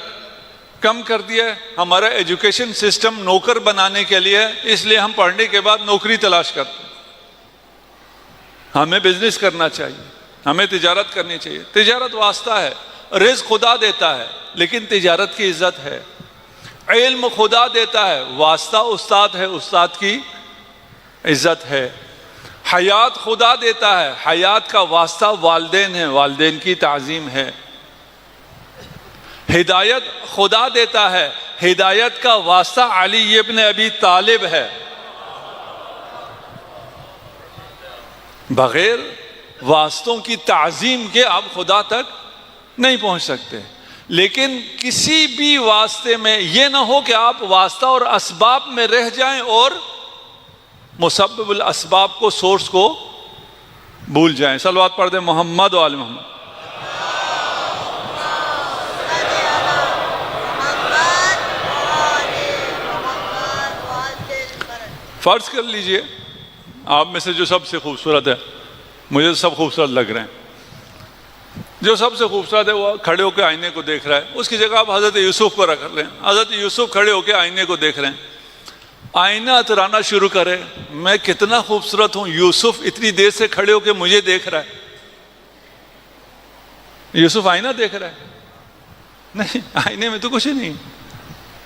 کم کر دیا ہے. ہمارا ایجوکیشن سسٹم نوکر بنانے کے لیے، اس لیے ہم پڑھنے کے بعد نوکری تلاش کرتے ہیں. ہمیں بزنس کرنا چاہیے، ہمیں تجارت کرنی چاہیے. تجارت واسطہ ہے، رزق خدا دیتا ہے لیکن تجارت کی عزت ہے. علم خدا دیتا ہے، واسطہ استاد ہے، استاد کی عزت ہے. حیات خدا دیتا ہے، حیات کا واسطہ والدین ہے، والدین کی تعظیم ہے. ہدایت خدا دیتا ہے، ہدایت کا واسطہ علی ابن ابی طالب ہے. بغیر واسطوں کی تعظیم کے آپ خدا تک نہیں پہنچ سکتے. لیکن کسی بھی واسطے میں یہ نہ ہو کہ آپ واسطہ اور اسباب میں رہ جائیں اور مسبب الاسباب کو، سورس کو بھول جائیں. صلوات پڑھ دیں محمد و آل محمد. فرض کر لیجئے آپ میں سے جو سب سے خوبصورت ہے، مجھے سب خوبصورت لگ رہے ہیں، جو سب سے خوبصورت ہے وہ کھڑے ہو کے آئینے کو دیکھ رہا ہے. اس کی جگہ آپ حضرت یوسف کو رکھ لیں. حضرت یوسف کھڑے ہو کے آئینے کو دیکھ رہے ہیں. آئینہ اترانا شروع کرے، میں کتنا خوبصورت ہوں. یوسف اتنی دیر سے کھڑے ہو کے مجھے دیکھ رہا ہے. یوسف آئینہ دیکھ رہا ہے؟ نہیں، آئینے میں تو کچھ نہیں.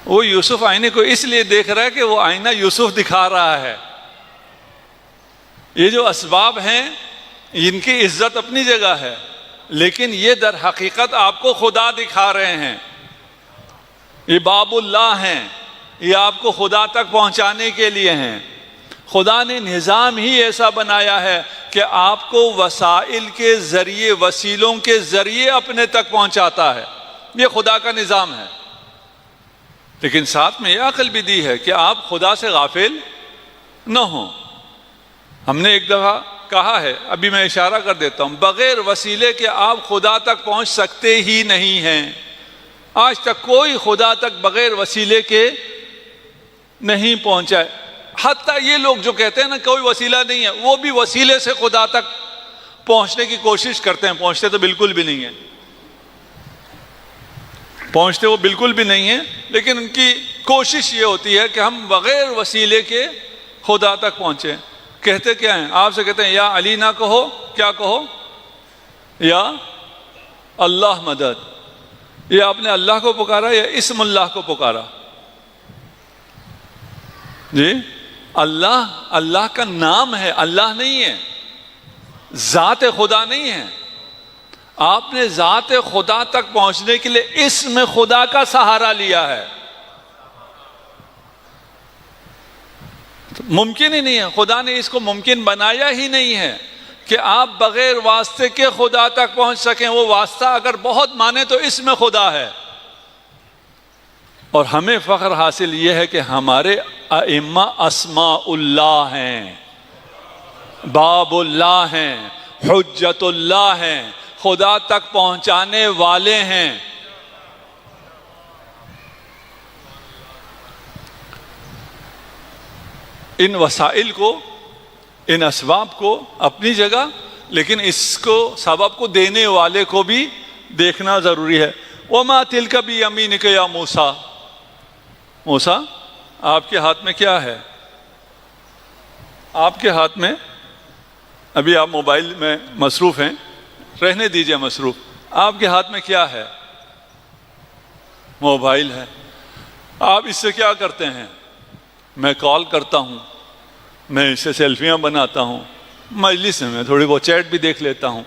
وہ یوسف آئینے کو اس لیے دیکھ رہا ہے کہ وہ آئینہ یوسف دکھا رہا ہے. یہ جو اسباب ہیں ان کی عزت اپنی جگہ ہے، لیکن یہ در حقیقت آپ کو خدا دکھا رہے ہیں. یہ باب اللہ ہیں، یہ آپ کو خدا تک پہنچانے کے لیے ہیں. خدا نے نظام ہی ایسا بنایا ہے کہ آپ کو وسائل کے ذریعے، وسیلوں کے ذریعے اپنے تک پہنچاتا ہے. یہ خدا کا نظام ہے. لیکن ساتھ میں یہ عقل بھی دی ہے کہ آپ خدا سے غافل نہ ہوں. ہم نے ایک دفعہ کہا ہے، ابھی میں اشارہ کر دیتا ہوں، بغیر وسیلے کے آپ خدا تک پہنچ سکتے ہی نہیں ہیں. آج تک کوئی خدا تک بغیر وسیلے کے نہیں پہنچا ہے. حتیٰ یہ لوگ جو کہتے ہیں نا کوئی وسیلہ نہیں ہے، وہ بھی وسیلے سے خدا تک پہنچنے کی کوشش کرتے ہیں. پہنچتے تو بالکل بھی نہیں ہیں، پہنچتے وہ بالکل بھی نہیں ہیں، لیکن ان کی کوشش یہ ہوتی ہے کہ ہم بغیر وسیلے کے خدا تک پہنچیں. کہتے کیا ہیں؟ آپ سے کہتے ہیں یا علی نہ کہو، کیا کہو؟ یا اللہ مدد. یہ آپ نے اللہ کو پکارا یا اسم اللہ کو پکارا؟ جی اللہ، اللہ کا نام ہے، اللہ نہیں ہے، ذات خدا نہیں ہے. آپ نے ذات خدا تک پہنچنے کے لیے اسم خدا کا سہارا لیا ہے. ممکن ہی نہیں ہے، خدا نے اس کو ممکن بنایا ہی نہیں ہے کہ آپ بغیر واسطے کے خدا تک پہنچ سکیں. وہ واسطہ اگر بہت مانے تو اسم خدا ہے. اور ہمیں فخر حاصل یہ ہے کہ ہمارے ائمہ اسماء اللہ ہیں، باب اللہ ہیں، حجت اللہ ہیں، خدا تک پہنچانے والے ہیں. ان وسائل کو، ان اسباب کو اپنی جگہ، لیکن اس کو سبب کو دینے والے کو بھی دیکھنا ضروری ہے. وَمَا تِلْكَ بِيَمِينِكَ يَا موسیٰ. موسیٰ آپ کے ہاتھ میں کیا ہے؟ آپ کے ہاتھ میں، ابھی آپ موبائل میں مصروف ہیں، رہنے دیجئے مصروف. آپ کے ہاتھ میں کیا ہے؟ موبائل ہے. آپ اس سے کیا کرتے ہیں؟ میں کال کرتا ہوں، میں اس سے سیلفیاں بناتا ہوں، مجلس میں تھوڑی بہت چیٹ بھی دیکھ لیتا ہوں.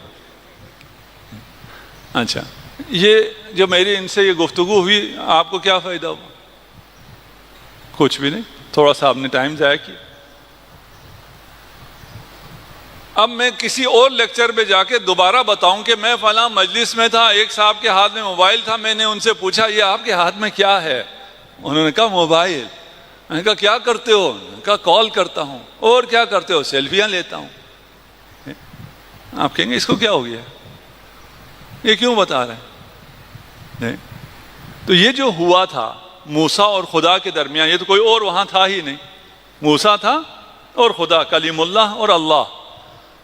اچھا، یہ جو میری ان سے یہ گفتگو ہوئی، آپ کو کیا فائدہ ہوا؟ کچھ بھی نہیں، تھوڑا سا آپ نے ٹائم ضائع کیا. اب میں کسی اور لیکچر پہ جا کے دوبارہ بتاؤں کہ میں فلاں مجلس میں تھا، ایک صاحب کے ہاتھ میں موبائل تھا، میں نے ان سے پوچھا یہ آپ کے ہاتھ میں کیا ہے؟ انہوں نے کہا موبائل. میں نے کہا کیا کرتے ہو؟ میں نے کہا کال کرتا ہوں. اور کیا کرتے ہو؟ سیلفیاں لیتا ہوں. آپ کہیں گے اس کو کیا ہو گیا، یہ کیوں بتا رہے ہیں؟ تو یہ جو ہوا تھا موسیٰ اور خدا کے درمیان، یہ تو کوئی اور وہاں تھا ہی نہیں، موسیٰ تھا اور خدا، کلیم اللہ اور اللہ.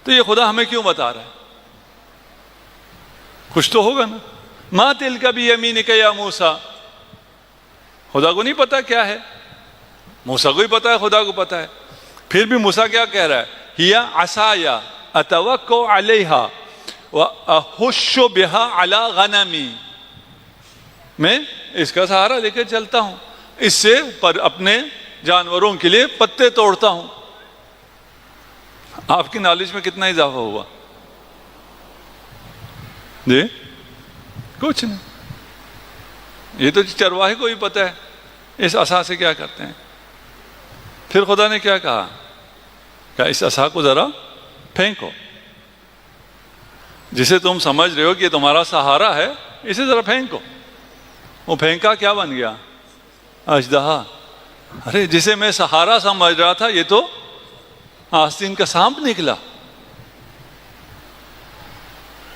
تو یہ خدا ہمیں کیوں بتا رہا ہے؟ کچھ تو ہوگا نا. ما تلک بیمینک یا موسیٰ، خدا کو نہیں پتا کیا ہے، موسیٰ کو ہی پتا ہے، خدا کو پتا ہے. پھر بھی موسیٰ کیا کہہ رہا ہے؟ ہی عصای اتوکل علیہا واحش بہا علی غنمی، میں اس کا سہارا لے کے چلتا ہوں، اس سے پر اپنے جانوروں کے لیے پتے توڑتا ہوں. آپ کی نالج میں کتنا اضافہ ہوا؟ جی کچھ نہیں. یہ تو چرواہے کو ہی پتا ہے اس عصا سے کیا کرتے ہیں. پھر خدا نے کیا کہا؟ کہ اس عصا کو ذرا پھینکو، جسے تم سمجھ رہے ہو کہ یہ تمہارا سہارا ہے، اسے ذرا پھینکو. وہ پھینکا، کیا بن گیا؟ اژدہا. ارے جسے میں سہارا سمجھ رہا تھا یہ تو آستین کا سانپ نکلا.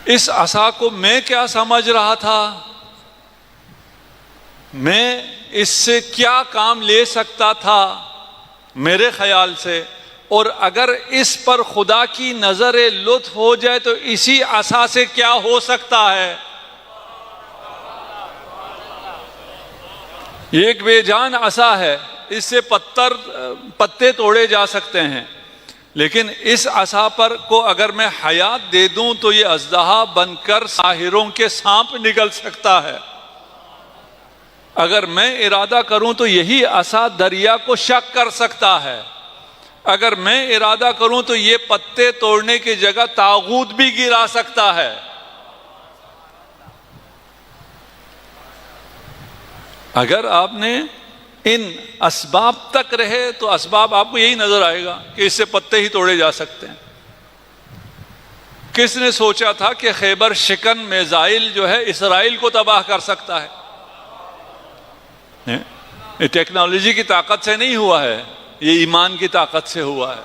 اس عصا کو میں کیا سمجھ رہا تھا؟ میں اس سے کیا کام لے سکتا تھا میرے خیال سے، اور اگر اس پر خدا کی نظر لطف ہو جائے تو اسی عصا سے کیا ہو سکتا ہے؟ یہ ایک بے جان عصا ہے، اس سے پتے توڑے جا سکتے ہیں، لیکن اس عصا پر کو اگر میں حیات دے دوں تو یہ اژدہا بن کر ساحروں کے سانپ نکل سکتا ہے. اگر میں ارادہ کروں تو یہی عصا دریا کو شق کر سکتا ہے. اگر میں ارادہ کروں تو یہ پتے توڑنے کی جگہ طاغوت بھی گرا سکتا ہے. اگر آپ نے ان اسباب تک رہے تو اسباب آپ کو یہی نظر آئے گا کہ اس سے پتے ہی توڑے جا سکتے ہیں. کس نے سوچا تھا کہ خیبر شکن میزائل جو ہے اسرائیل کو تباہ کر سکتا ہے؟ یہ ٹیکنالوجی کی طاقت سے نہیں ہوا ہے، یہ ایمان کی طاقت سے ہوا ہے،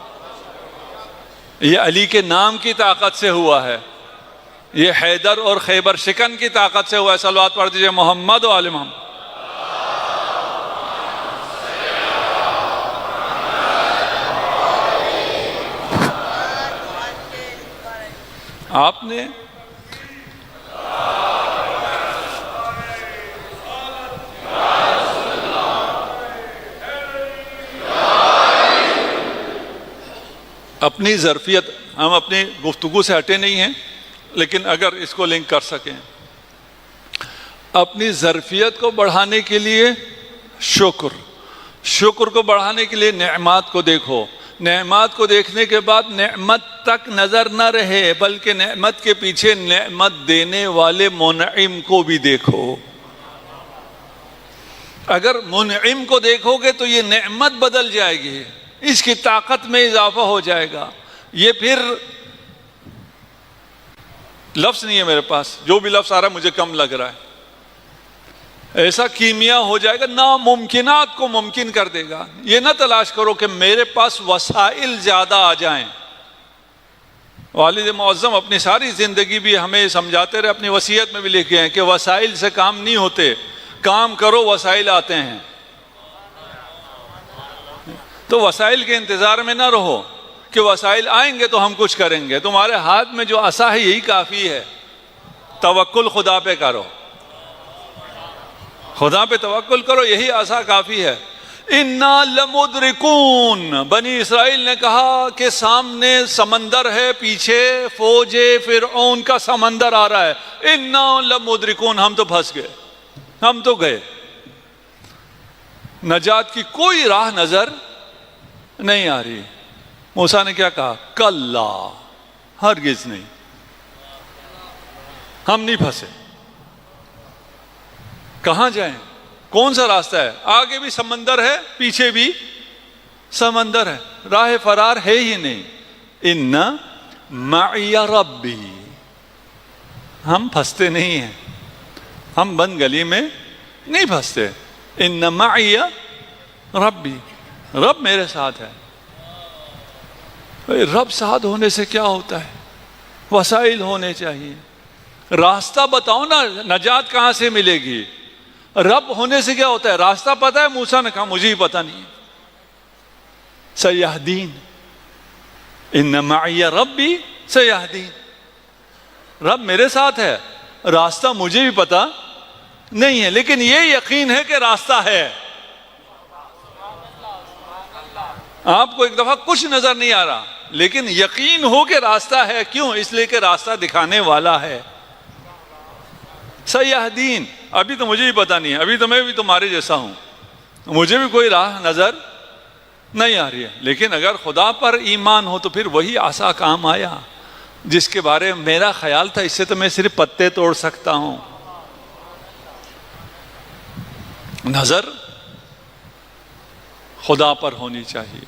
یہ علی کے نام کی طاقت سے ہوا ہے، یہ حیدر اور خیبر شکن کی طاقت سے ہوا ہے. صلوات پڑھ دیجئے محمد و آل محمد. آپ نے اپنی ظرفیت، ہم اپنی گفتگو سے ہٹے نہیں ہیں لیکن اگر اس کو لنک کر سکیں، اپنی ظرفیت کو بڑھانے کے لیے شکر کو بڑھانے کے لیے نعمات کو دیکھو. نعمات کو دیکھنے کے بعد نعمت تک نظر نہ رہے بلکہ نعمت کے پیچھے نعمت دینے والے منعم کو بھی دیکھو. اگر منعم کو دیکھو گے تو یہ نعمت بدل جائے گی، اس کی طاقت میں اضافہ ہو جائے گا. یہ پھر لفظ نہیں ہے میرے پاس، جو بھی لفظ آ رہا ہے مجھے کم لگ رہا ہے. ایسا کیمیا ہو جائے گا، ناممکنات کو ممکن کر دے گا. یہ نہ تلاش کرو کہ میرے پاس وسائل زیادہ آ جائیں. والد معظم اپنی ساری زندگی بھی ہمیں سمجھاتے رہے، اپنی وصیت میں بھی لکھے ہیں کہ وسائل سے کام نہیں ہوتے، کام کرو وسائل آتے ہیں. تو وسائل کے انتظار میں نہ رہو کہ وسائل آئیں گے تو ہم کچھ کریں گے. تمہارے ہاتھ میں جو عصا ہے یہی کافی ہے. توکل خدا پہ کرو، خدا پہ توکل کرو، یہی عصا کافی ہے. اِنَّا لَمُدْرِكُونَ، بنی اسرائیل نے کہا کہ سامنے سمندر ہے، پیچھے فوج فرعون کا سمندر آ رہا ہے. اِنَّا لَمُدْرِكُونَ، ہم تو پھنس گئے، ہم تو گئے. نجات کی کوئی راہ نظر نہیں آ رہی. موسیٰ نے کیا کہا؟ کلا، ہرگز نہیں، ہم نہیں پھنسے. کہاں جائیں؟ کون سا راستہ ہے؟ آگے بھی سمندر ہے، پیچھے بھی سمندر ہے، راہ فرار ہے ہی نہیں. ان معی ربی، ہم پھنستے نہیں ہیں، ہم بند گلی میں نہیں پھنستے. ان معی ربی، رب میرے ساتھ ہے. رب ساتھ ہونے سے کیا ہوتا ہے؟ وسائل ہونے چاہیے. راستہ بتاؤ نا، نجات کہاں سے ملے گی؟ رب ہونے سے کیا ہوتا ہے؟ راستہ پتا ہے؟ موسیٰ نے کہا مجھے ہی پتا نہیں. سیہدین، ان معی ربی سیہدین. رب میرے ساتھ ہے، راستہ مجھے بھی پتا نہیں ہے، لیکن یہ یقین ہے کہ راستہ ہے. آپ کو ایک دفعہ کچھ نظر نہیں آ رہا، لیکن یقین ہو کہ راستہ ہے. کیوں؟ اس لیے کہ راستہ دکھانے والا ہے. سیہدین، ابھی تو مجھے بھی پتا نہیں ہے، ابھی تو میں بھی تمہارے جیسا ہوں، مجھے بھی کوئی راہ نظر نہیں آ رہی ہے. لیکن اگر خدا پر ایمان ہو تو پھر وہی عصا کام آیا جس کے بارے میں میرا خیال تھا اس سے تو میں صرف پتے توڑ سکتا ہوں. نظر خدا پر ہونی چاہیے،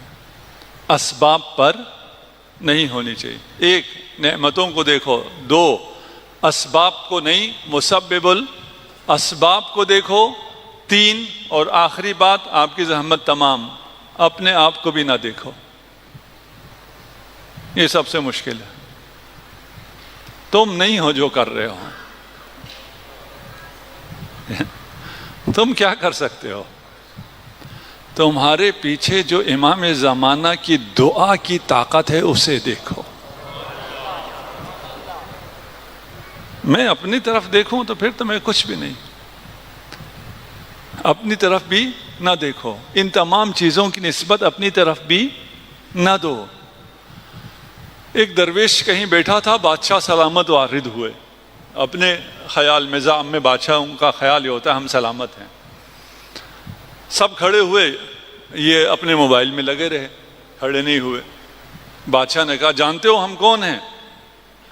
اسباب پر نہیں ہونی چاہیے. ایک، نعمتوں کو دیکھو. دو، اسباب کو نہیں، مسبب الاسباب کو دیکھو. تین، اور آخری بات، آپ کی زحمت تمام، اپنے آپ کو بھی نہ دیکھو. یہ سب سے مشکل ہے. تم نہیں ہو جو کر رہے ہو. تم کیا کر سکتے ہو؟ تمہارے پیچھے جو امام زمانہ کی دعا کی طاقت ہے اسے دیکھو. میں اپنی طرف دیکھوں تو پھر تو میں کچھ بھی نہیں. اپنی طرف بھی نہ دیکھو، ان تمام چیزوں کی نسبت اپنی طرف بھی نہ دو. ایک درویش کہیں بیٹھا تھا، بادشاہ سلامت وارد ہوئے. اپنے خیال مزاج میں بادشاہوں کا خیال یہ ہوتا ہے ہم سلامت ہیں. سب کھڑے ہوئے، یہ اپنے موبائل میں لگے رہے، کھڑے نہیں ہوئے. بادشاہ نے کہا جانتے ہو ہم کون ہیں؟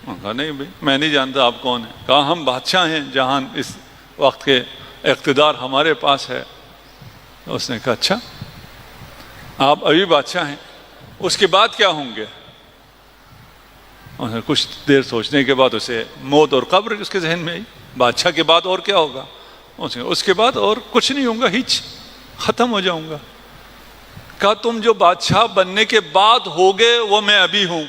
کہا نہیں بھائی میں نہیں جانتا آپ کون ہیں. کہا ہم بادشاہ ہیں جہاں اس وقت کے اقتدار ہمارے پاس ہے. اس نے کہا اچھا آپ ابھی بادشاہ ہیں، اس کے بعد کیا ہوں گے؟ کچھ دیر سوچنے کے بعد اسے موت اور قبر اس کے ذہن میں آئی. بادشاہ کے بعد اور کیا ہوگا؟ اس کے بعد اور کچھ نہیں ہوں گا، ہچ ختم ہو جاؤں گا. کہا تم جو بادشاہ بننے کے بعد ہوگے وہ میں ابھی ہوں.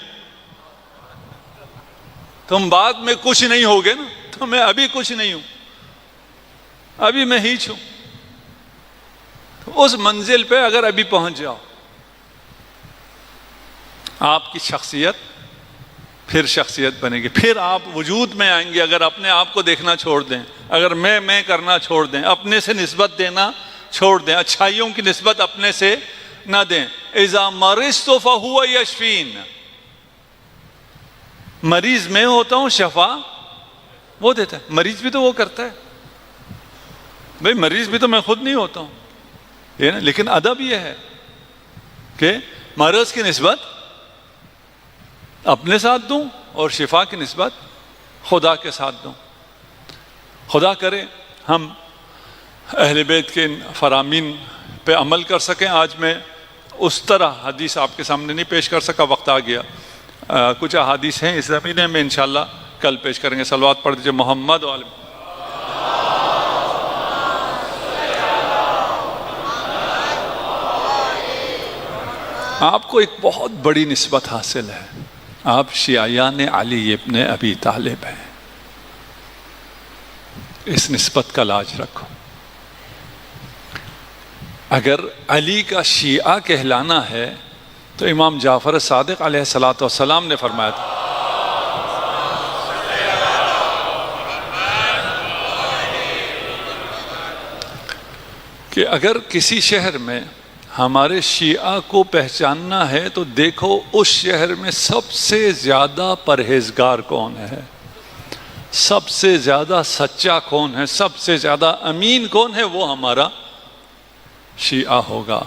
تم بعد میں کچھ نہیں ہوگے نا، تو میں ابھی کچھ نہیں ہوں، ابھی میں ہچ ہوں. اس منزل پہ اگر ابھی پہنچ جاؤ، آپ کی شخصیت پھر شخصیت بنے گی. پھر آپ وجود میں آئیں گے اگر اپنے آپ کو دیکھنا چھوڑ دیں، اگر میں کرنا چھوڑ دیں، اپنے سے نسبت دینا چھوڑ دیں، اچھائیوں کی نسبت اپنے سے نہ دیں. اذا مرضت فهو یشفین. مریض میں ہوتا ہوں، شفا وہ دیتا ہے. مریض بھی تو وہ کرتا ہے بھائی، مریض بھی تو میں خود نہیں ہوتا ہوں. لیکن ادب یہ ہے کہ مرض کی نسبت اپنے ساتھ دوں اور شفا کی نسبت خدا کے ساتھ دوں. خدا کرے ہم اہل بیت کے فرامین پہ عمل کر سکیں. آج میں اس طرح حدیث آپ کے سامنے نہیں پیش کر سکا، وقت آ گیا. کچھ احادیث ہیں اس زمینے میں انشاءاللہ کل پیش کریں گے. صلوات پڑھ دیجیے محمد و آل محمد. آپ کو ایک بہت بڑی نسبت حاصل ہے، آپ شیعیان علی ابن ابی طالب ہیں. اس نسبت کا لاج رکھو. اگر علی کا شیعہ کہلانا ہے تو امام جعفر صادق علیہ الصلوۃ والسلام نے فرمایا تھا کہ اگر کسی شہر میں ہمارے شیعہ کو پہچاننا ہے تو دیکھو اس شہر میں سب سے زیادہ پرہیزگار کون ہے، سب سے زیادہ سچا کون ہے، سب سے زیادہ امین کون ہے، وہ ہمارا شیعہ ہوگا.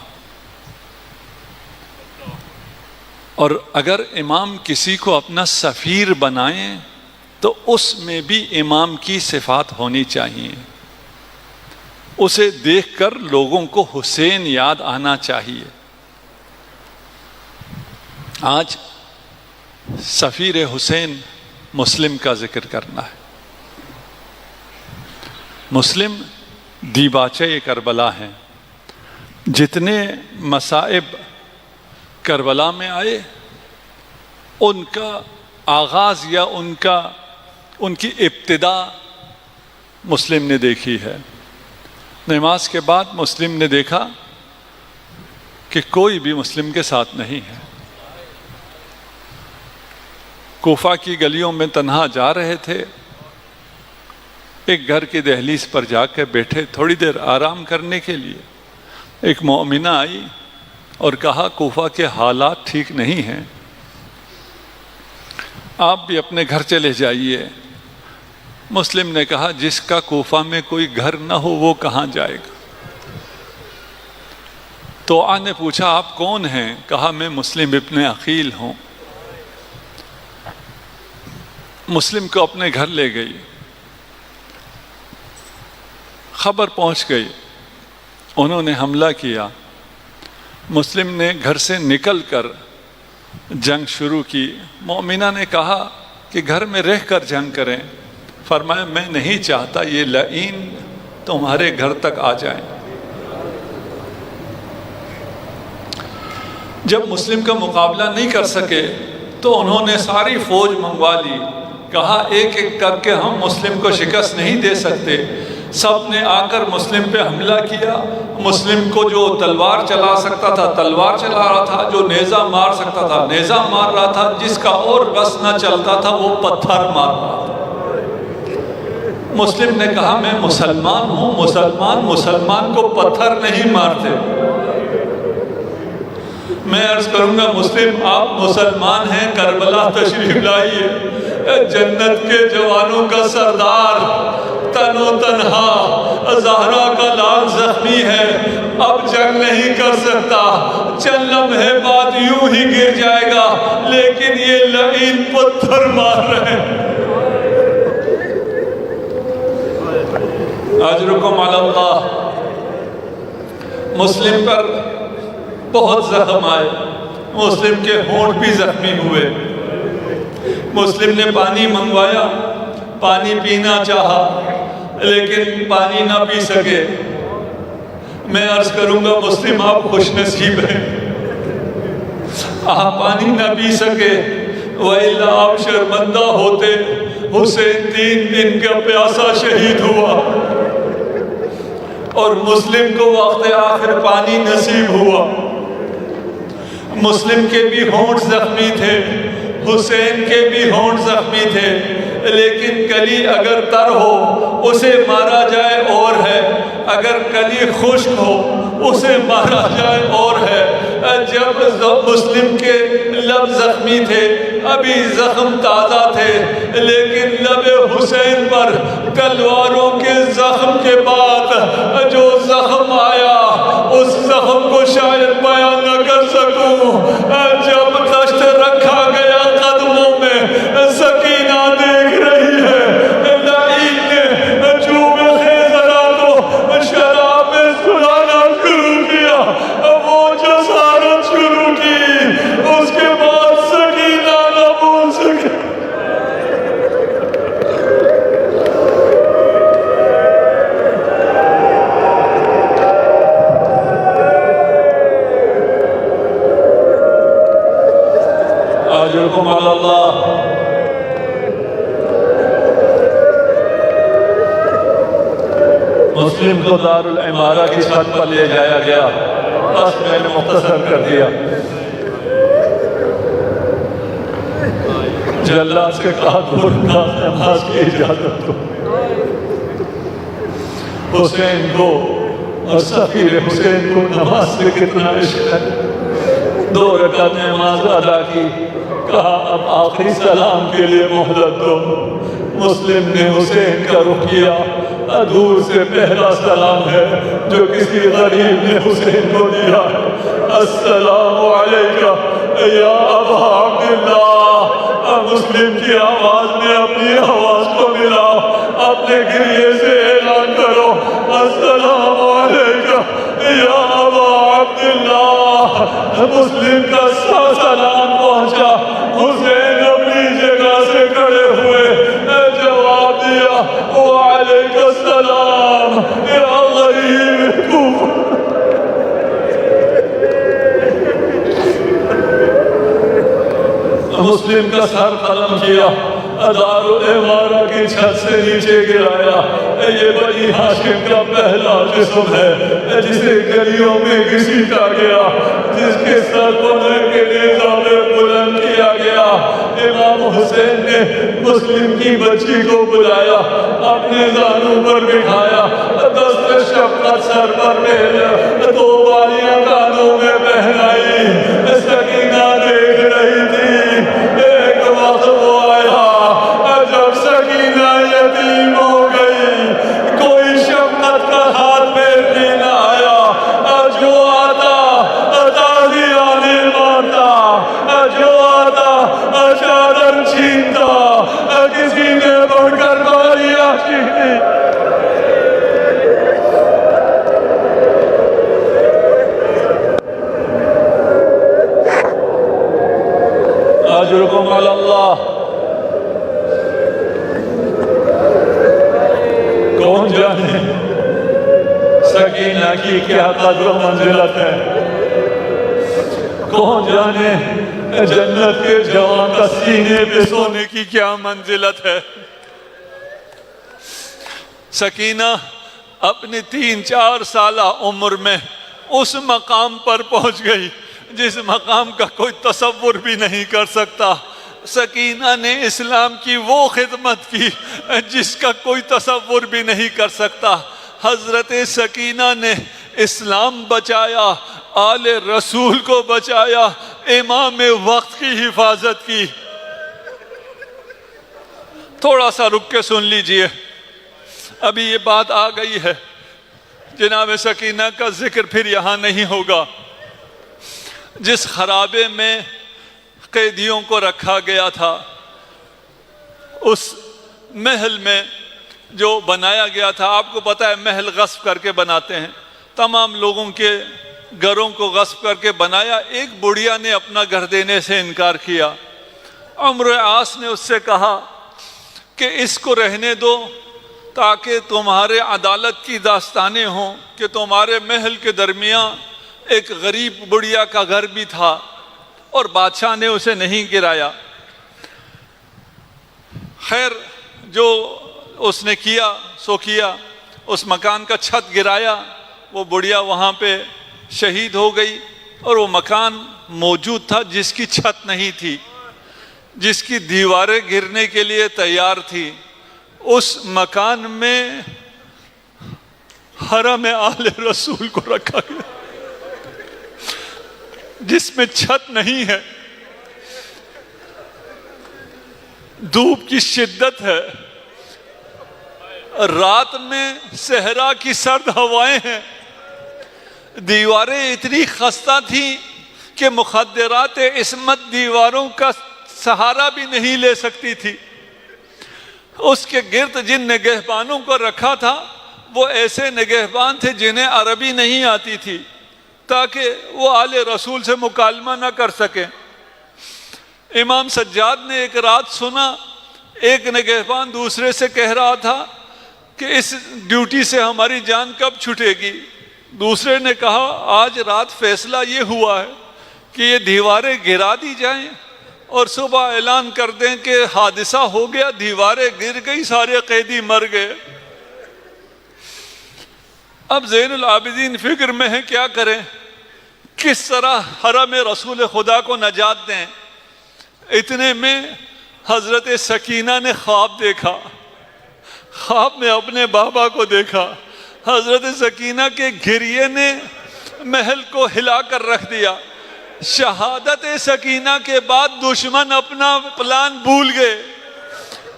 اور اگر امام کسی کو اپنا سفیر بنائیں تو اس میں بھی امام کی صفات ہونی چاہیے. اسے دیکھ کر لوگوں کو حسین یاد آنا چاہیے. آج سفیر حسین مسلم کا ذکر کرنا ہے. مسلم دیباچہ کربلا ہیں. جتنے مصائب کربلا میں آئے ان کا آغاز یا ان کی ابتدا مسلم نے دیکھی ہے۔ نماز کے بعد مسلم نے دیکھا کہ کوئی بھی مسلم کے ساتھ نہیں ہے۔ کوفہ کی گلیوں میں تنہا جا رہے تھے، ایک گھر کی دہلیز پر جا کے بیٹھے تھوڑی دیر آرام کرنے کے لیے۔ ایک مومنہ آئی اور کہا کوفہ کے حالات ٹھیک نہیں ہیں، آپ بھی اپنے گھر چلے جائیے۔ مسلم نے کہا جس کا کوفہ میں کوئی گھر نہ ہو وہ کہاں جائے گا؟ تو نے پوچھا آپ کون ہیں؟ کہا میں مسلم ابن عقیل ہوں۔ مسلم کو اپنے گھر لے گئی، خبر پہنچ گئی، انہوں نے حملہ کیا۔ مسلم نے گھر سے نکل کر جنگ شروع کی۔ مومنہ نے کہا کہ گھر میں رہ کر جنگ کریں۔ فرمایا میں نہیں چاہتا یہ لعین تمہارے گھر تک آ جائیں۔ جب مسلم کا مقابلہ نہیں کر سکے تو انہوں نے ساری فوج منگوا لی، کہا ایک ایک کر کے ہم مسلم کو شکست نہیں دے سکتے۔ سب نے آ کر مسلم پہ حملہ کیا۔ مسلم کو جو تلوار چلا سکتا تھا تلوار چلا رہا تھا، جو نیزہ مار سکتا تھا نیزہ مار رہا تھا، جس کا اور بس نہ چلتا تھا وہ پتھر مار رہا تھا۔ مسلم نے کہا میں مسلمان ہوں، مسلمان کو پتھر نہیں مارتے۔ میں عرض کروں گا مسلم آپ مسلمان ہیں، کربلا تشریف لائیے، جنت کے جوانوں کا سردار تن و تنہا زہرا کا لال زخمی ہے، اب جنگ نہیں کر سکتا، چند لمحے بعد یوں ہی گر جائے گا، لیکن یہ لعین پتھر مار رہے ہیں۔ اجرکم علی اللہ۔ مسلم پر بہت زخم آئے، مسلم کے ہونٹ بھی زخمی ہوئے۔ مسلم نے پانی منگوایا، پانی پینا چاہا لیکن پانی نہ پی سکے۔ میں عرض کروں گا مسلم آپ خوش نصیب ہیں، آپ پانی نہ پی سکے، وَإِلَّا آپ شرمندہ ہوتے۔ حسین 3 دن کا پیاسا شہید ہوا اور مسلم کو وقت آخر پانی نصیب ہوا۔ مسلم کے بھی ہونٹ زخمی تھے، حسین کے بھی ہونٹ زخمی تھے، لیکن کلی اگر تر ہو اسے مارا جائے اور ہے، اگر کلی خشک ہو اسے مارا جائے اور ہے۔ جب مسلم کے لب زخمی تھے، ابھی زخم تازہ تھے، لیکن لب حسین پر تلواروں کے زخم کے بعد جو زخم آیا اس زخم کو شاید بیان نہ کر سکوں۔ جب دشت رکھا گیا قدموں میں، سکینہ دیکھ رہی ہے، لعین نے چوب خیزرات و شراب سلانا شروع کیا، وہ جسارت شروع کی، اس کے بعد سکینہ نہ بول سکے۔ اجرکم علی اللہ۔ مسلم کو دار العمارہ کی چھت پر لے جایا گیا، بس میں نے مختصر کر دیا۔ جلاد سے کہا دور نماز کی اجازت دو۔ حسین کو اور سفیر حسین کو نماز سے کتنا عشق ہے، 2 رکعت نماز ادا کی، کہا اب آخری سلام کے لیے مہلت دو۔ مسلم نے حسین کا رخ کیا، دور سے پہلا سلام ہے جو کسی غریب نے حسین کو دیا، السلام علیکہ یا ابا عبداللہ۔ مسلم کی آواز نے اپنی آواز کو ملا، اپنے گریے سے اعلان کرو، السلام علیکہ یا ابا عبداللہ۔ مسلم کا سلام پہنچا، حسین اپنی جگہ سے کھڑے ہوئے، جواب دیا وعلیکہ السلام یا غریب کوفہ۔ مسلم کا سر قلم کیا، دارالعمارہ کی چھت سے نیچے گرایا۔ یہ بنی ہاشم کا پہلا جسم ہے جسے گلیوں میں گھسیٹا گیا، جس کے سر پڑنے کے لیے زیادہ بلند کیا گیا۔ امام حسین نے مسلم کی بچی کو بلایا، اپنے زانوں پر بٹھایا، دست شفقت سر پر پہنا، 2 بالیاں کانوں میں پہنائی۔ سکینہ دیکھ رہی تھی۔ ایک وقت وہ آیا جب سکینہ یتیم ہو گئی، کوئی شفقت کا ہاتھ پھیرنے نہ آیا۔ جو آتا تازیانے مارتا، جو آتا چادر چھینتا، کسی نے بڑھ کر بالیاں چھینی۔ اجرکم علی اللہ۔ کون جانے سکینہ کی کیا قدر و منزلت ہے، کون جانے جنت کے جوان کا سینے پہ سونے کی کیا منزلت ہے۔ سکینہ اپنی 3-4 سالہ عمر میں اس مقام پر پہنچ گئی جس مقام کا کوئی تصور بھی نہیں کر سکتا۔ سکینہ نے اسلام کی وہ خدمت کی جس کا کوئی تصور بھی نہیں کر سکتا۔ حضرت سکینہ نے اسلام بچایا، آل رسول کو بچایا، امام وقت کی حفاظت کی۔ تھوڑا سا رک کے سن لیجئے، ابھی یہ بات آ گئی ہے، جناب سکینہ کا ذکر پھر یہاں نہیں ہوگا۔ جس خرابے میں قیدیوں کو رکھا گیا تھا، اس محل میں جو بنایا گیا تھا، آپ کو پتہ ہے محل غصب کر کے بناتے ہیں، تمام لوگوں کے گھروں کو غصب کر کے بنایا۔ ایک بڑھیا نے اپنا گھر دینے سے انکار کیا۔ عمرو عاص نے اس سے کہا کہ اس کو رہنے دو تاکہ تمہارے عدالت کی داستانیں ہوں کہ تمہارے محل کے درمیان ایک غریب بڑھیا کا گھر بھی تھا اور بادشاہ نے اسے نہیں گرایا۔ خیر، جو اس نے کیا سو کیا، اس مکان کا چھت گرایا، وہ بڑھیا وہاں پہ شہید ہو گئی، اور وہ مکان موجود تھا جس کی چھت نہیں تھی، جس کی دیواریں گرنے کے لیے تیار تھی۔ اس مکان میں حرم آل رسول کو رکھا گیا جس میں چھت نہیں ہے، دھوپ کی شدت ہے، رات میں صحرا کی سرد ہوائیں ہیں، دیواریں اتنی خستہ تھیں کہ مخدرات عصمت دیواروں کا سہارا بھی نہیں لے سکتی تھی۔ اس کے گرد جن نگہبانوں کو رکھا تھا وہ ایسے نگہبان تھے جنہیں عربی نہیں آتی تھی، تاکہ وہ آل رسول سے مکالمہ نہ کر سکیں۔ امام سجاد نے ایک رات سنا، ایک نگہبان دوسرے سے کہہ رہا تھا کہ اس ڈیوٹی سے ہماری جان کب چھٹے گی؟ دوسرے نے کہا آج رات فیصلہ یہ ہوا ہے کہ یہ دیواریں گرا دی جائیں اور صبح اعلان کر دیں کہ حادثہ ہو گیا، دیواریں گر گئی، سارے قیدی مر گئے۔ اب زین العابدین فکر میں ہے کیا کریں، کس طرح حرم رسول خدا کو نجات دیں۔ اتنے میں حضرت سکینہ نے خواب دیکھا، خواب میں اپنے بابا کو دیکھا۔ حضرت سکینہ کے گریے نے محل کو ہلا کر رکھ دیا۔ شہادت سکینہ کے بعد دشمن اپنا پلان بھول گئے۔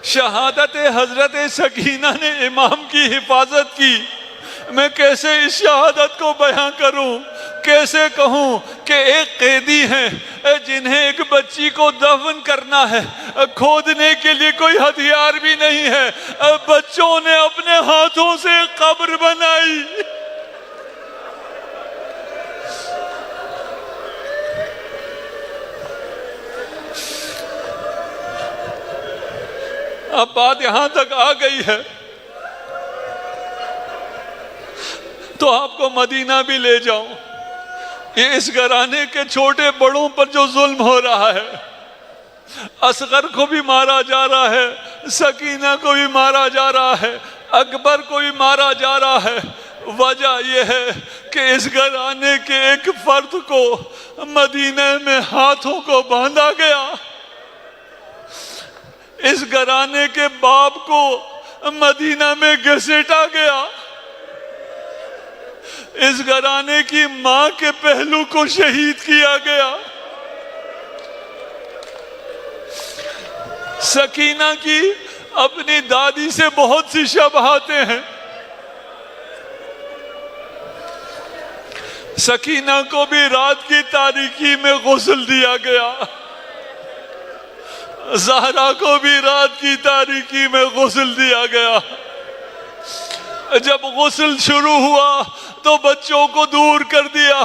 شہادت حضرت سکینہ نے امام کی حفاظت کی۔ میں کیسے اس شہادت کو بیان کروں، کیسے کہوں کہ ایک قیدی ہیں جنہیں ایک بچی کو دفن کرنا ہے، کھودنے کے لیے کوئی ہتھیار بھی نہیں ہے، بچوں نے اپنے ہاتھوں سے قبر بنائی۔ اب بات یہاں تک آ گئی ہے تو آپ کو مدینہ بھی لے جاؤں۔ یہ اس گھرانے کے چھوٹے بڑوں پر جو ظلم ہو رہا ہے، اصغر کو بھی مارا جا رہا ہے، سکینہ کو بھی مارا جا رہا ہے، اکبر کو بھی مارا جا رہا ہے۔ وجہ یہ ہے کہ اس گھرانے کے ایک فرد کو مدینہ میں ہاتھوں کو باندھا گیا، اس گھرانے کے باپ کو مدینہ میں گھسیٹا گیا، اس گھرانے کی ماں کے پہلو کو شہید کیا گیا۔ سکینہ کی اپنی دادی سے بہت سی شباہتیں ہیں۔ سکینہ کو بھی رات کی تاریکی میں غسل دیا گیا، زہرا کو بھی رات کی تاریکی میں غسل دیا گیا۔ جب غسل شروع ہوا تو بچوں کو دور کر دیا۔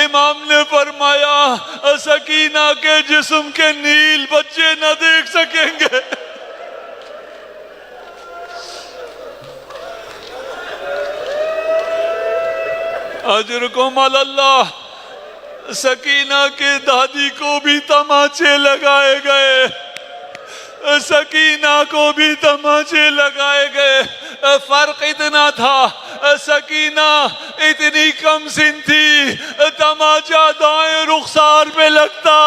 امام نے فرمایا سکینہ کے جسم کے نیل بچے نہ دیکھ سکیں گے۔ اجرکم علی اللہ۔ سکینہ کے دادی کو بھی تماچے لگائے گئے، سکینہ کو بھی تماچے لگائے گئے۔ فرق اتنا تھا، سکینہ اتنی کم سن تھی، تماچا دائیں رخسار پہ لگتا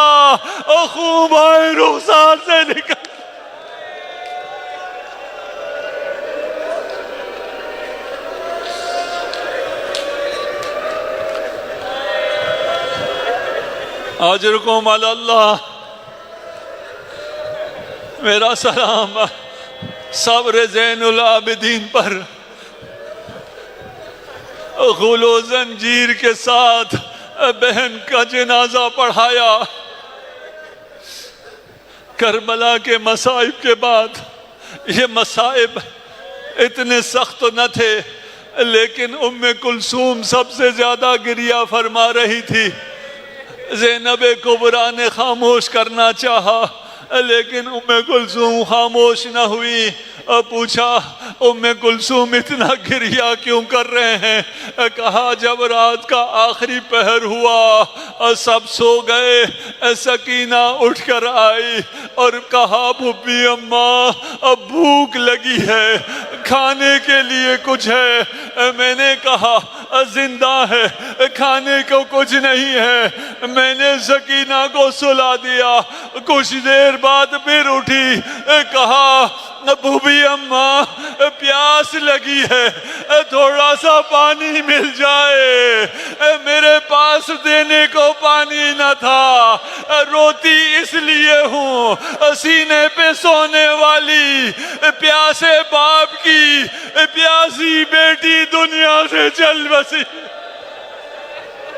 اور خون بائیں رخسار سے نکل۔ اجرکم علی اللہ۔ میرا سلام صبر زین العابدین پر۔ غل و زنجیر کے ساتھ بہن کا جنازہ پڑھایا۔ کربلا کے مصائب کے بعد یہ مصائب اتنے سخت نہ تھے، لیکن ام کلثوم سب سے زیادہ گریہ فرما رہی تھی۔ زینب کبریٰ نے خاموش کرنا چاہا، لیکن ام کلثوم خاموش نہ ہوئی۔ پوچھا ام کلثوم اتنا گریہ کیوں کر رہے ہیں؟ کہا جب رات کا آخری پہر ہوا سب سو گئے، سکینہ اٹھ کر آئی اور کہا بھوبی اماں اب بھوک لگی ہے، کھانے کے لیے کچھ ہے؟ میں نے کہا زندہ ہے، کھانے کو کچھ نہیں ہے۔ میں نے سکینہ کو سلا دیا، کچھ دیر بعد پھر اٹھی، کہا بھوبی اماں پیاس لگی ہے، تھوڑا سا پانی مل جائے۔ میرے پاس دینے کو پانی نہ تھا، روتی اس لیے ہوں سینے پہ سونے والی پیاسے باپ کی پیاسی بیٹی دنیا سے چل بسی۔